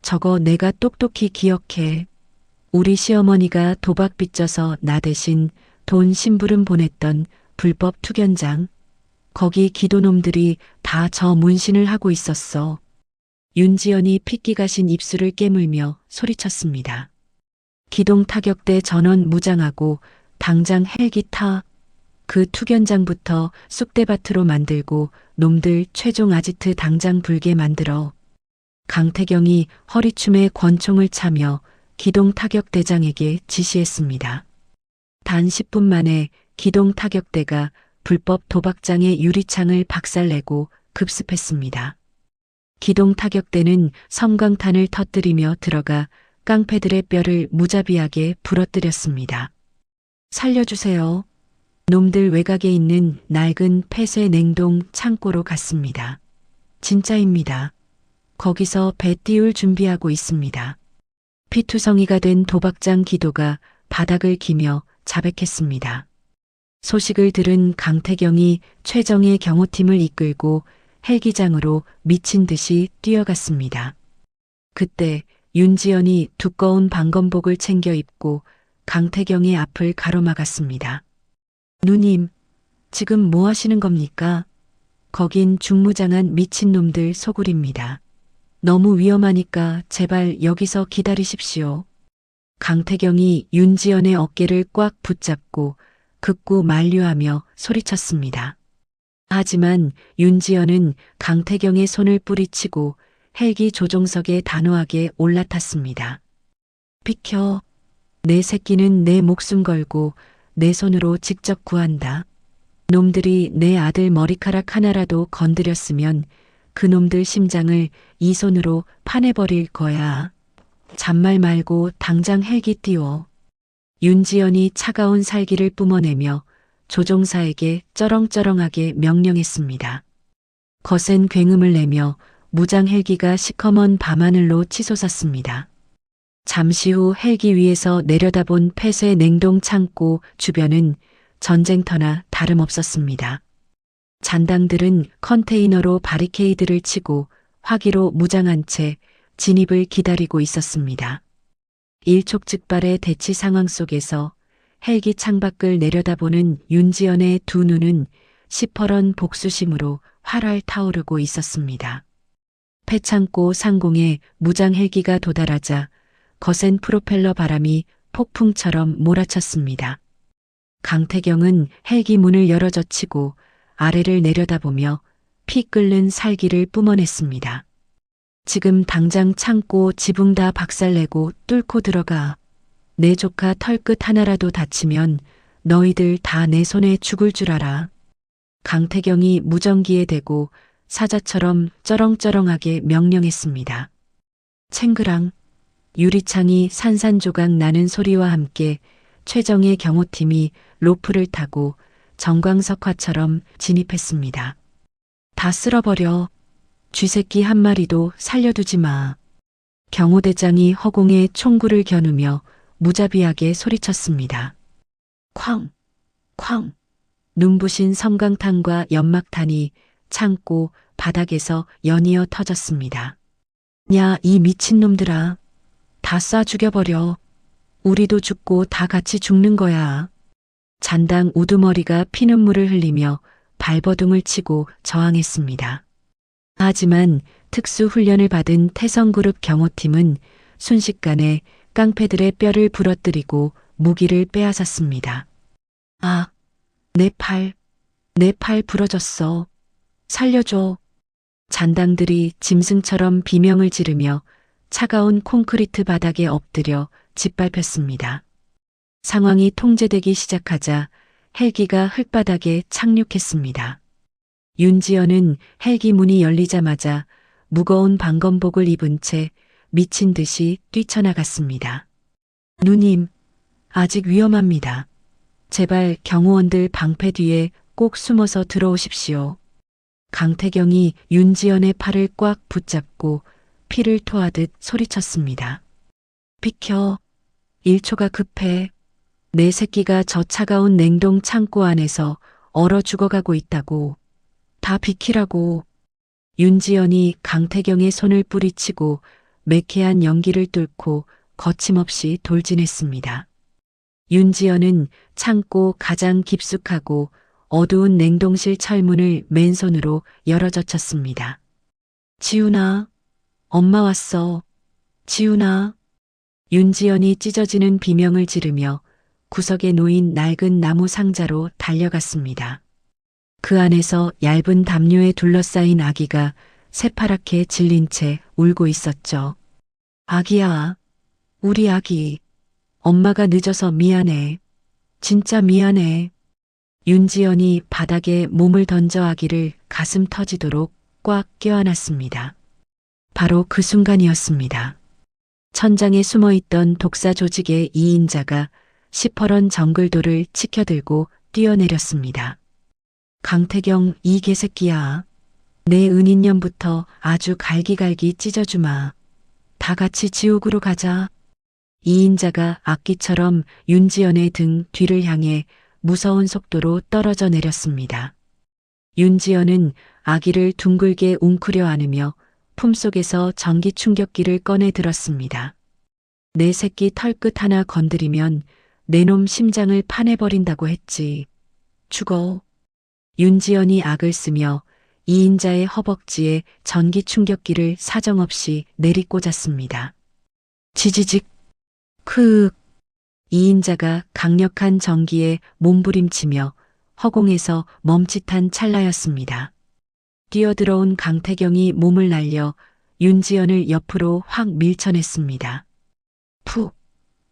저거 내가 똑똑히 기억해. 우리 시어머니가 도박 빚져서 나 대신 돈 심부름 보냈던 불법 투견장. 거기 기도놈들이 다 저 문신을 하고 있었어. 윤지연이 핏기 가신 입술을 깨물며 소리쳤습니다. 기동 타격대 전원 무장하고 당장 헬기 타. 그 투견장부터 쑥대밭으로 만들고 놈들 최종 아지트 당장 불게 만들어. 강태경이 허리춤에 권총을 차며 기동 타격대장에게 지시했습니다. 단 10분 만에 기동 타격대가 불법 도박장의 유리창을 박살내고 급습했습니다. 기동 타격대는 섬광탄을 터뜨리며 들어가 깡패들의 뼈를 무자비하게 부러뜨렸습니다. 살려주세요. 놈들 외곽에 있는 낡은 폐쇄 냉동 창고로 갔습니다. 진짜입니다. 거기서 배 띄울 준비하고 있습니다. 피투성이가 된 도박장 기도가 바닥을 기며 자백했습니다. 소식을 들은 강태경이 최정의 경호팀을 이끌고 헬기장으로 미친 듯이 뛰어갔습니다. 그때 윤지연이 두꺼운 방검복을 챙겨 입고 강태경의 앞을 가로막았습니다. 누님, 지금 뭐 하시는 겁니까? 거긴 중무장한 미친놈들 소굴입니다. 너무 위험하니까 제발 여기서 기다리십시오. 강태경이 윤지연의 어깨를 꽉 붙잡고 극구 만류하며 소리쳤습니다. 하지만 윤지연은 강태경의 손을 뿌리치고 헬기 조종석에 단호하게 올라탔습니다. 비켜. 내 새끼는 내 목숨 걸고 내 손으로 직접 구한다. 놈들이 내 아들 머리카락 하나라도 건드렸으면 그놈들 심장을 이 손으로 파내버릴 거야. 잔말 말고 당장 헬기 띄워. 윤지연이 차가운 살기를 뿜어내며 조종사에게 쩌렁쩌렁하게 명령했습니다. 거센 굉음을 내며 무장 헬기가 시커먼 밤하늘로 치솟았습니다. 잠시 후 헬기 위에서 내려다본 폐쇄 냉동 창고 주변은 전쟁터나 다름없었습니다. 잔당들은 컨테이너로 바리케이드를 치고 화기로 무장한 채 진입을 기다리고 있었습니다. 일촉즉발의 대치 상황 속에서 헬기 창밖을 내려다보는 윤지연의 두 눈은 시퍼런 복수심으로 활활 타오르고 있었습니다. 폐창고 상공에 무장 헬기가 도달하자 거센 프로펠러 바람이 폭풍처럼 몰아쳤습니다. 강태경은 헬기 문을 열어 젖히고 아래를 내려다보며 피 끓는 살기를 뿜어냈습니다. 지금 당장 창고 지붕 다 박살내고 뚫고 들어가. 내 조카 털끝 하나라도 다치면 너희들 다 내 손에 죽을 줄 알아. 강태경이 무전기에 대고 사자처럼 쩌렁쩌렁하게 명령했습니다. 챙그랑. 유리창이 산산조각 나는 소리와 함께 최정의 경호팀이 로프를 타고 정광석화처럼 진입했습니다. 다 쓸어버려. 쥐새끼 한 마리도 살려두지 마. 경호대장이 허공에 총구를 겨누며 무자비하게 소리쳤습니다. 쾅! 쾅! 눈부신 섬광탄과 연막탄이 창고 바닥에서 연이어 터졌습니다. 야, 이 미친놈들아. 다 쏴 죽여버려. 우리도 죽고 다 같이 죽는 거야. 잔당 우두머리가 피눈물을 흘리며 발버둥을 치고 저항했습니다. 하지만 특수훈련을 받은 태성그룹 경호팀은 순식간에 깡패들의 뼈를 부러뜨리고 무기를 빼앗았습니다. 아, 내 팔 부러졌어. 살려줘. 잔당들이 짐승처럼 비명을 지르며 차가운 콘크리트 바닥에 엎드려 짓밟혔습니다. 상황이 통제되기 시작하자 헬기가 흙바닥에 착륙했습니다. 윤지연은 헬기 문이 열리자마자 무거운 방검복을 입은 채 미친 듯이 뛰쳐나갔습니다. 누님, 아직 위험합니다. 제발 경호원들 방패 뒤에 꼭 숨어서 들어오십시오. 강태경이 윤지연의 팔을 꽉 붙잡고 피를 토하듯 소리쳤습니다. 비켜. 1초가 급해. 내 새끼가 저 차가운 냉동 창고 안에서 얼어 죽어가고 있다고. 다 비키라고. 윤지연이 강태경의 손을 뿌리치고 매캐한 연기를 뚫고 거침없이 돌진했습니다. 윤지연은 창고 가장 깊숙하고 어두운 냉동실 철문을 맨손으로 열어젖혔습니다. 지훈아, 엄마 왔어. 지훈아. 윤지연이 찢어지는 비명을 지르며 구석에 놓인 낡은 나무 상자로 달려갔습니다. 그 안에서 얇은 담요에 둘러싸인 아기가 새파랗게 질린 채 울고 있었죠. 아기야, 우리 아기. 엄마가 늦어서 미안해. 진짜 미안해. 윤지연이 바닥에 몸을 던져 아기를 가슴 터지도록 꽉 껴안았습니다. 바로 그 순간이었습니다. 천장에 숨어있던 독사 조직의 2인자가 시퍼런 정글도를 치켜들고 뛰어내렸습니다. 강태경 이 개새끼야. 내 은인년부터 아주 갈기갈기 찢어주마. 다 같이 지옥으로 가자. 2인자가 악기처럼 윤지연의 등 뒤를 향해 무서운 속도로 떨어져 내렸습니다. 윤지연은 아기를 둥글게 웅크려 안으며 품속에서 전기 충격기를 꺼내 들었습니다. 내 새끼 털끝 하나 건드리면 내 놈 심장을 파내버린다고 했지. 죽어. 윤지연이 악을 쓰며 2인자의 허벅지에 전기 충격기를 사정없이 내리꽂았습니다. 지지직. 크윽. 2인자가 강력한 전기에 몸부림치며 허공에서 멈칫한 찰나였습니다. 뛰어들어온 강태경이 몸을 날려 윤지연을 옆으로 확 밀쳐냈습니다. 푹.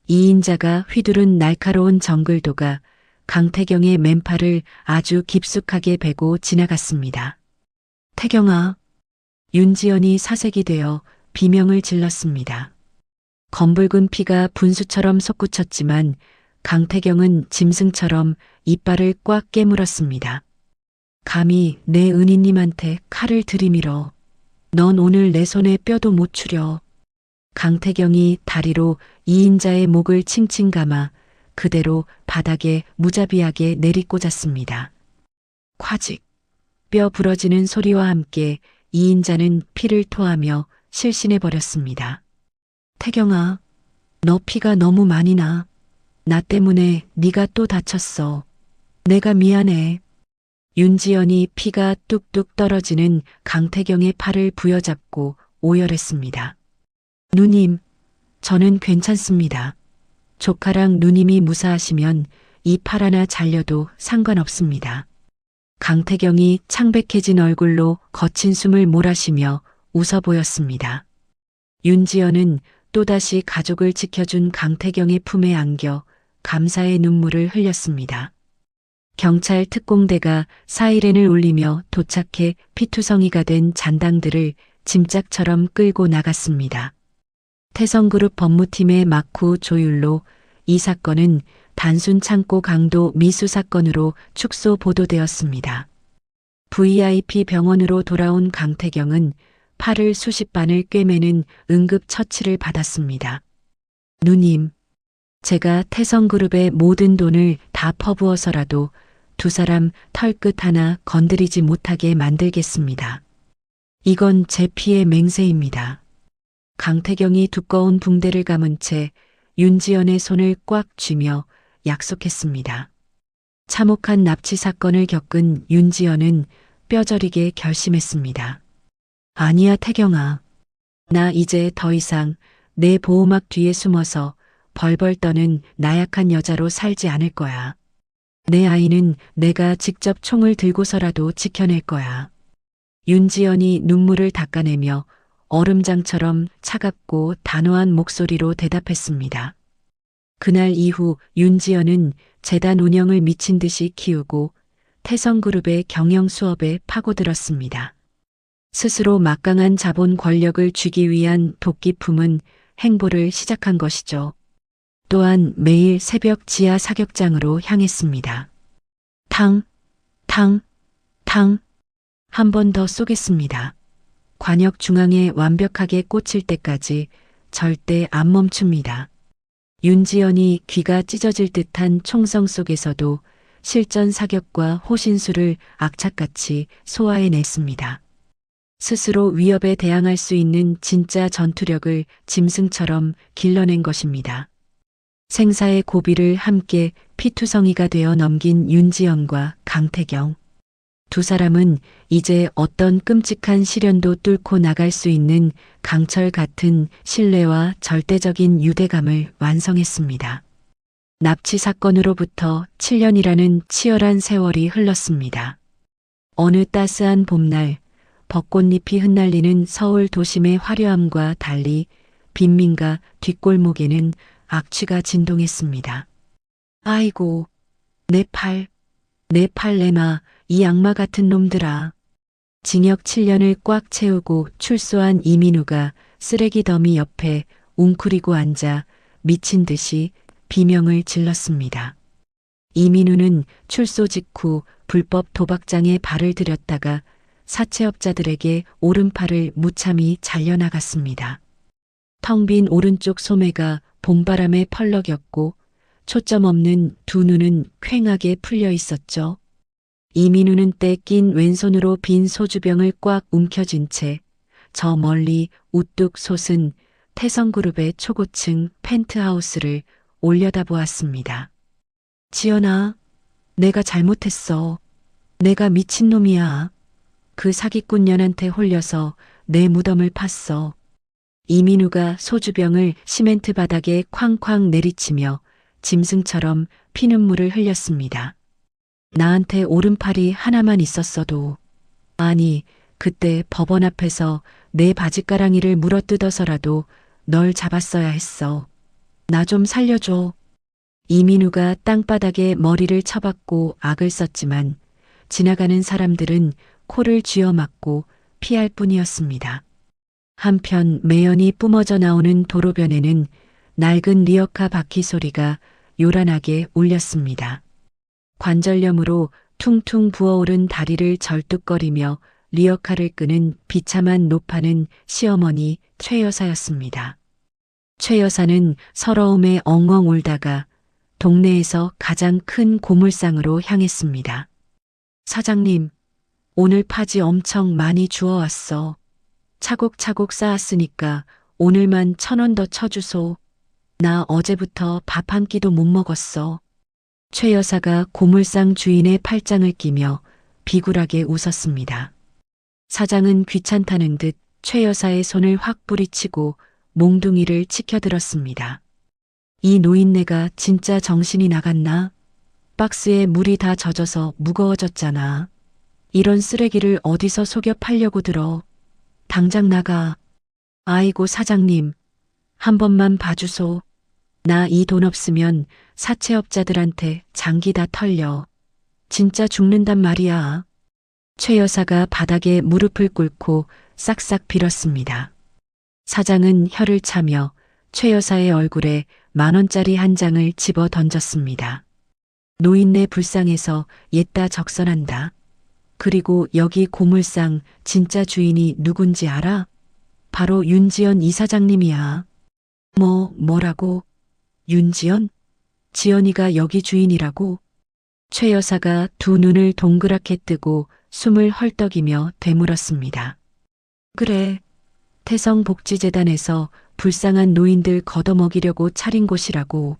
2인자가 휘두른 날카로운 정글도가 강태경의 맨팔을 아주 깊숙하게 베고 지나갔습니다. 태경아. 윤지연이 사색이 되어 비명을 질렀습니다. 검붉은 피가 분수처럼 솟구쳤지만 강태경은 짐승처럼 이빨을 꽉 깨물었습니다. 감히 내 은희님한테 칼을 들이밀어. 넌 오늘 내 손에 뼈도 못 추려. 강태경이 다리로 2인자의 목을 칭칭 감아 그대로 바닥에 무자비하게 내리꽂았습니다. 콰직. 뼈 부러지는 소리와 함께 2인자는 피를 토하며 실신해버렸습니다. 태경아, 너 피가 너무 많이 나. 나 때문에 네가 또 다쳤어. 내가 미안해. 윤지연이 피가 뚝뚝 떨어지는 강태경의 팔을 부여잡고 오열했습니다. 누님, 저는 괜찮습니다. 조카랑 누님이 무사하시면 이 팔 하나 잘려도 상관없습니다. 강태경이 창백해진 얼굴로 거친 숨을 몰아쉬며 웃어 보였습니다. 윤지연은 또다시 가족을 지켜준 강태경의 품에 안겨 감사의 눈물을 흘렸습니다. 경찰 특공대가 사이렌을 울리며 도착해 피투성이가 된 잔당들을 짐짝처럼 끌고 나갔습니다. 태성그룹 법무팀의 막후 조율로 이 사건은 단순 창고 강도 미수 사건으로 축소 보도되었습니다. VIP 병원으로 돌아온 강태경은 팔을 수십 반을 꿰매는 응급 처치를 받았습니다. 누님, 제가 태성그룹의 모든 돈을 다 퍼부어서라도 두 사람 털끝 하나 건드리지 못하게 만들겠습니다. 이건 제 피의 맹세입니다. 강태경이 두꺼운 붕대를 감은 채 윤지연의 손을 꽉 쥐며 약속했습니다. 참혹한 납치 사건을 겪은 윤지연은 뼈저리게 결심했습니다. 아니야, 태경아. 나 이제 더 이상 내 보호막 뒤에 숨어서 벌벌 떠는 나약한 여자로 살지 않을 거야. 내 아이는 내가 직접 총을 들고서라도 지켜낼 거야. 윤지연이 눈물을 닦아내며 얼음장처럼 차갑고 단호한 목소리로 대답했습니다. 그날 이후 윤지연은 재단 운영을 미친 듯이 키우고 태성그룹의 경영 수업에 파고들었습니다. 스스로 막강한 자본 권력을 쥐기 위한 도끼품은 행보를 시작한 것이죠. 또한 매일 새벽 지하 사격장으로 향했습니다. 탕, 탕, 탕. 한 번 더 쏘겠습니다. 관역 중앙에 완벽하게 꽂힐 때까지 절대 안 멈춥니다. 윤지연이 귀가 찢어질 듯한 총성 속에서도 실전 사격과 호신술을 악착같이 소화해냈습니다. 스스로 위협에 대항할 수 있는 진짜 전투력을 짐승처럼 길러낸 것입니다. 생사의 고비를 함께 피투성이가 되어 넘긴 윤지연과 강태경. 두 사람은 이제 어떤 끔찍한 시련도 뚫고 나갈 수 있는 강철 같은 신뢰와 절대적인 유대감을 완성했습니다. 납치 사건으로부터 7년이라는 치열한 세월이 흘렀습니다. 어느 따스한 봄날, 벚꽃잎이 흩날리는 서울 도심의 화려함과 달리 빈민가 뒷골목에는 악취가 진동했습니다. 아이고, 내 팔, 내 팔레마, 이 악마 같은 놈들아. 징역 7년을 꽉 채우고 출소한 이민우가 쓰레기 더미 옆에 웅크리고 앉아 미친 듯이 비명을 질렀습니다. 이민우는 출소 직후 불법 도박장에 발을 들였다가 사채업자들에게 오른팔을 무참히 잘려나갔습니다. 텅 빈 오른쪽 소매가 봄바람에 펄럭였고 초점 없는 두 눈은 퀭하게 풀려 있었죠. 이민우는 때 낀 왼손으로 빈 소주병을 꽉 움켜쥔 채 저 멀리 우뚝 솟은 태성그룹의 초고층 펜트하우스를 올려다보았습니다. 지연아, 내가 잘못했어. 내가 미친놈이야. 그 사기꾼년한테 홀려서 내 무덤을 팠어. 이민우가 소주병을 시멘트 바닥에 쾅쾅 내리치며 짐승처럼 피눈물을 흘렸습니다. 나한테 오른팔이 하나만 있었어도, 아니, 그때 법원 앞에서 내 바지가랑이를 물어뜯어서라도 널 잡았어야 했어. 나 좀 살려줘. 이민우가 땅바닥에 머리를 쳐박고 악을 썼지만 지나가는 사람들은 코를 쥐어막고 피할 뿐이었습니다. 한편 매연이 뿜어져 나오는 도로변에는 낡은 리어카 바퀴 소리가 요란하게 울렸습니다. 관절염으로 퉁퉁 부어오른 다리를 절뚝거리며 리어카를 끄는 비참한 노파는 시어머니 최 여사였습니다. 최 여사는 서러움에 엉엉 울다가 동네에서 가장 큰 고물상으로 향했습니다. 사장님, 오늘 파지 엄청 많이 주워왔어. 차곡차곡 쌓았으니까 오늘만 1,000원 더 쳐주소. 나 어제부터 밥 한 끼도 못 먹었어. 최 여사가 고물상 주인의 팔짱을 끼며 비굴하게 웃었습니다. 사장은 귀찮다는 듯 최 여사의 손을 확 뿌리치고 몽둥이를 치켜들었습니다. 이 노인네가 진짜 정신이 나갔나? 박스에 물이 다 젖어서 무거워졌잖아. 이런 쓰레기를 어디서 속여 팔려고 들어. 당장 나가. 아이고 사장님, 한 번만 봐주소. 나 이 돈 없으면 사채업자들한테 장기 다 털려. 진짜 죽는단 말이야. 최 여사가 바닥에 무릎을 꿇고 싹싹 빌었습니다. 사장은 혀를 차며 최 여사의 얼굴에 10,000원짜리 한 장을 집어 던졌습니다. 노인네 불쌍해서 옛다 적선한다. 그리고 여기 고물상 진짜 주인이 누군지 알아? 바로 윤지연 이사장님이야. 뭐라고? 윤지연? 지연이가 여기 주인이라고? 최 여사가 두 눈을 동그랗게 뜨고 숨을 헐떡이며 되물었습니다. 그래, 태성복지재단에서 불쌍한 노인들 걷어먹이려고 차린 곳이라고.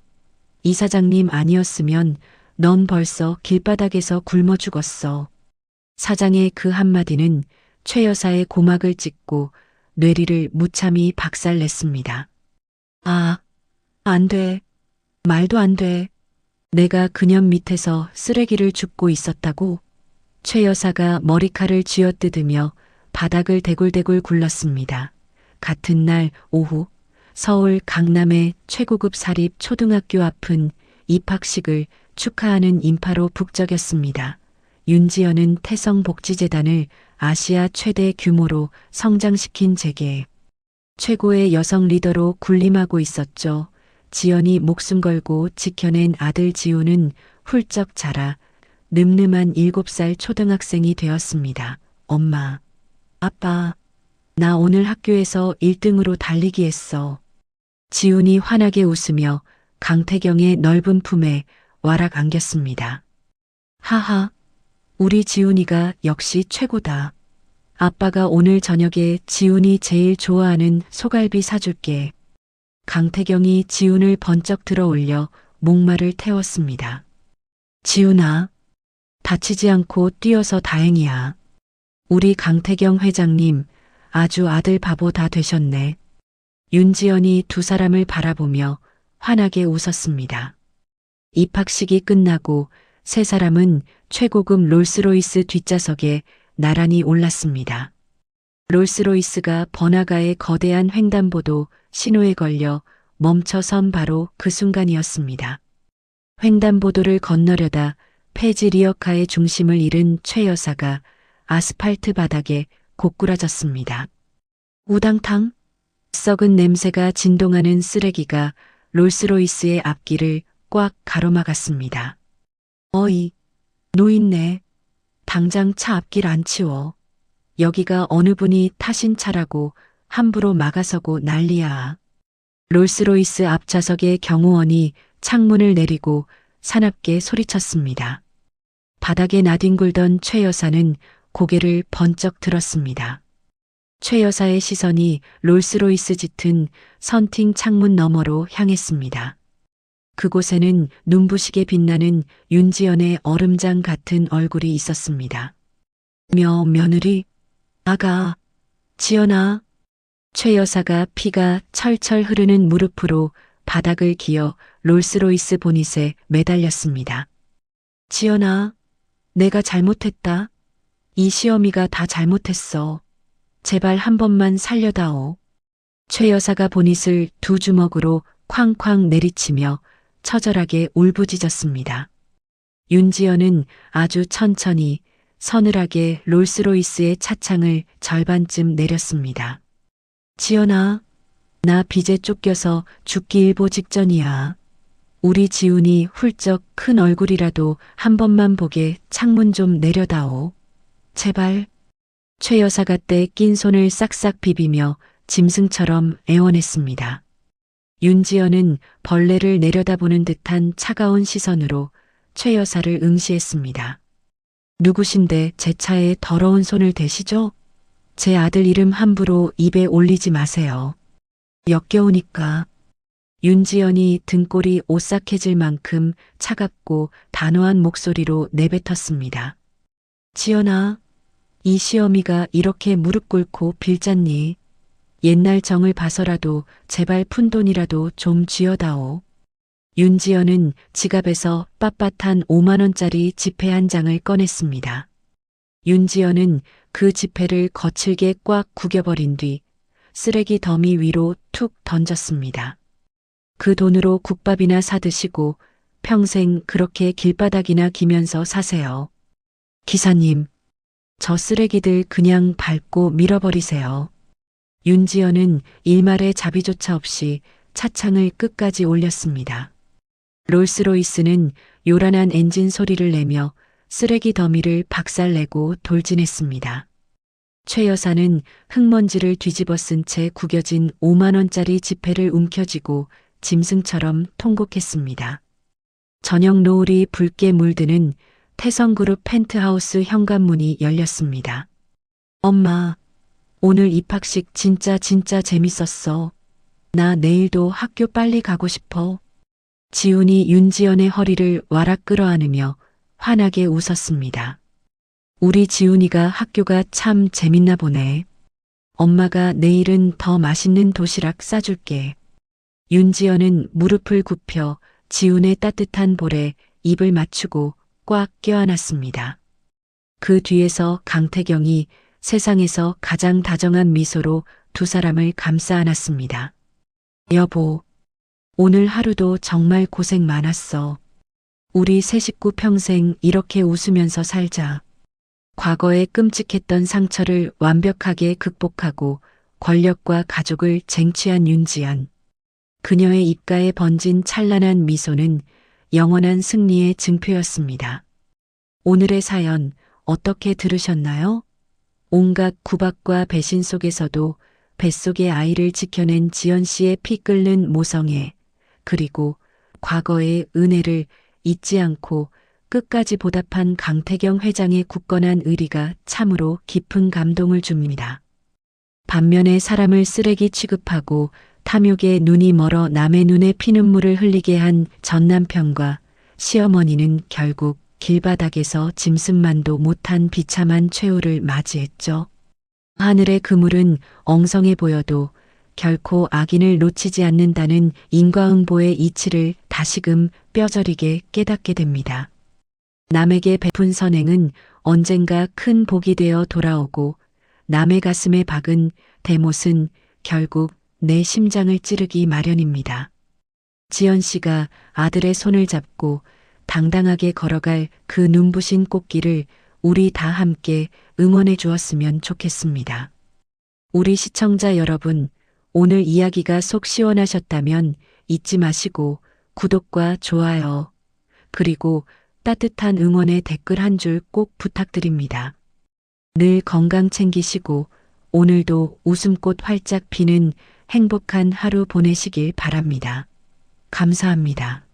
이사장님 아니었으면 넌 벌써 길바닥에서 굶어 죽었어. 사장의 그 한마디는 최 여사의 고막을 찢고 뇌리를 무참히 박살냈습니다. 아, 안 돼. 말도 안 돼. 내가 그년 밑에서 쓰레기를 줍고 있었다고. 최 여사가 머리칼을 쥐어뜯으며 바닥을 대굴대굴 굴렀습니다. 같은 날 오후 서울 강남의 최고급 사립 초등학교 앞은 입학식을 축하하는 인파로 북적였습니다. 윤지연은 태성복지재단을 아시아 최대 규모로 성장시킨 재계 최고의 여성 리더로 군림하고 있었죠. 지연이 목숨 걸고 지켜낸 아들 지우는 훌쩍 자라 늠름한 7살 초등학생이 되었습니다. 엄마, 아빠, 나 오늘 학교에서 1등으로 달리기 했어. 지훈이 환하게 웃으며 강태경의 넓은 품에 와락 안겼습니다. 하하, 우리 지훈이가 역시 최고다. 아빠가 오늘 저녁에 지훈이 제일 좋아하는 소갈비 사줄게. 강태경이 지훈을 번쩍 들어 올려 목마를 태웠습니다. 지훈아, 다치지 않고 뛰어서 다행이야. 우리 강태경 회장님, 아주 아들 바보 다 되셨네. 윤지연이 두 사람을 바라보며 환하게 웃었습니다. 입학식이 끝나고 세 사람은 최고급 롤스로이스 뒷좌석에 나란히 올랐습니다. 롤스로이스가 번화가의 거대한 횡단보도 신호에 걸려 멈춰선 바로 그 순간이었습니다. 횡단보도를 건너려다 폐지 리어카의 중심을 잃은 최 여사가 아스팔트 바닥에 고꾸라졌습니다. 우당탕 썩은 냄새가 진동하는 쓰레기가 롤스로이스의 앞길을 꽉 가로막았습니다. 어이, 노인네. 당장 차 앞길 안 치워. 여기가 어느 분이 타신 차라고 함부로 막아서고 난리야. 롤스로이스 앞좌석의 경호원이 창문을 내리고 사납게 소리쳤습니다. 바닥에 나뒹굴던 최 여사는 고개를 번쩍 들었습니다. 최 여사의 시선이 롤스로이스 짙은 선팅 창문 너머로 향했습니다. 그곳에는 눈부시게 빛나는 윤지연의 얼음장 같은 얼굴이 있었습니다. 며느리, 아가, 지연아. 최 여사가 피가 철철 흐르는 무릎으로 바닥을 기어 롤스로이스 보닛에 매달렸습니다. 지연아, 내가 잘못했다. 이 시어미가 다 잘못했어. 제발 한 번만 살려다오. 최 여사가 보닛을 두 주먹으로 쾅쾅 내리치며 처절하게 울부짖었습니다. 윤지연은 아주 천천히 서늘하게 롤스로이스의 차창을 절반쯤 내렸습니다. 지연아, 나 빚에 쫓겨서 죽기 일보 직전이야. 우리 지훈이 훌쩍 큰 얼굴이라도 한 번만 보게 창문 좀 내려다오. 제발. 최 여사가 때 낀 손을 싹싹 비비며 짐승처럼 애원했습니다. 윤지연은 벌레를 내려다보는 듯한 차가운 시선으로 최 여사를 응시했습니다. 누구신데 제 차에 더러운 손을 대시죠? 제 아들 이름 함부로 입에 올리지 마세요. 역겨우니까. 윤지연이 등골이 오싹해질 만큼 차갑고 단호한 목소리로 내뱉었습니다. 지연아, 이 시어미가 이렇게 무릎 꿇고 빌잖니. 옛날 정을 봐서라도 제발 푼돈이라도 좀 쥐어다오. 윤지연은 지갑에서 빳빳한 5만 원짜리 지폐 한 장을 꺼냈습니다. 윤지연은 그 지폐를 거칠게 꽉 구겨버린 뒤 쓰레기 더미 위로 툭 던졌습니다. 그 돈으로 국밥이나 사드시고 평생 그렇게 길바닥이나 기면서 사세요. 기사님, 저 쓰레기들 그냥 밟고 밀어버리세요. 윤지연은 일말의 자비조차 없이 차창을 끝까지 올렸습니다. 롤스로이스는 요란한 엔진 소리를 내며 쓰레기 더미를 박살내고 돌진했습니다. 최 여사는 흙먼지를 뒤집어 쓴 채 구겨진 5만 원짜리 지폐를 움켜쥐고 짐승처럼 통곡했습니다. 저녁 노을이 붉게 물드는 태성그룹 펜트하우스 현관문이 열렸습니다. 엄마, 오늘 입학식 진짜 재밌었어. 나 내일도 학교 빨리 가고 싶어. 지훈이 윤지연의 허리를 와락 끌어안으며 환하게 웃었습니다. 우리 지훈이가 학교가 참 재밌나 보네. 엄마가 내일은 더 맛있는 도시락 싸줄게. 윤지연은 무릎을 굽혀 지훈의 따뜻한 볼에 입을 맞추고 꽉 껴안았습니다. 그 뒤에서 강태경이 세상에서 가장 다정한 미소로 두 사람을 감싸 안았습니다. 여보, 오늘 하루도 정말 고생 많았어. 우리 세 식구 평생 이렇게 웃으면서 살자. 과거의 끔찍했던 상처를 완벽하게 극복하고 권력과 가족을 쟁취한 윤지연. 그녀의 입가에 번진 찬란한 미소는 영원한 승리의 증표였습니다. 오늘의 사연 어떻게 들으셨나요? 온갖 구박과 배신 속에서도 뱃속의 아이를 지켜낸 지연 씨의 피 끓는 모성애, 그리고 과거의 은혜를 잊지 않고 끝까지 보답한 강태경 회장의 굳건한 의리가 참으로 깊은 감동을 줍니다. 반면에 사람을 쓰레기 취급하고 탐욕에 눈이 멀어 남의 눈에 피눈물을 흘리게 한 전 남편과 시어머니는 결국 길바닥에서 짐승만도 못한 비참한 최후를 맞이했죠. 하늘의 그물은 엉성해 보여도 결코 악인을 놓치지 않는다는 인과응보의 이치를 다시금 뼈저리게 깨닫게 됩니다. 남에게 베푼 선행은 언젠가 큰 복이 되어 돌아오고 남의 가슴에 박은 대못은 결국 내 심장을 찌르기 마련입니다. 지연 씨가 아들의 손을 잡고 당당하게 걸어갈 그 눈부신 꽃길을 우리 다 함께 응원해 주었으면 좋겠습니다. 우리 시청자 여러분, 오늘 이야기가 속 시원하셨다면 잊지 마시고 구독과 좋아요, 그리고 따뜻한 응원의 댓글 한 줄 꼭 부탁드립니다. 늘 건강 챙기시고 오늘도 웃음꽃 활짝 피는 행복한 하루 보내시길 바랍니다. 감사합니다.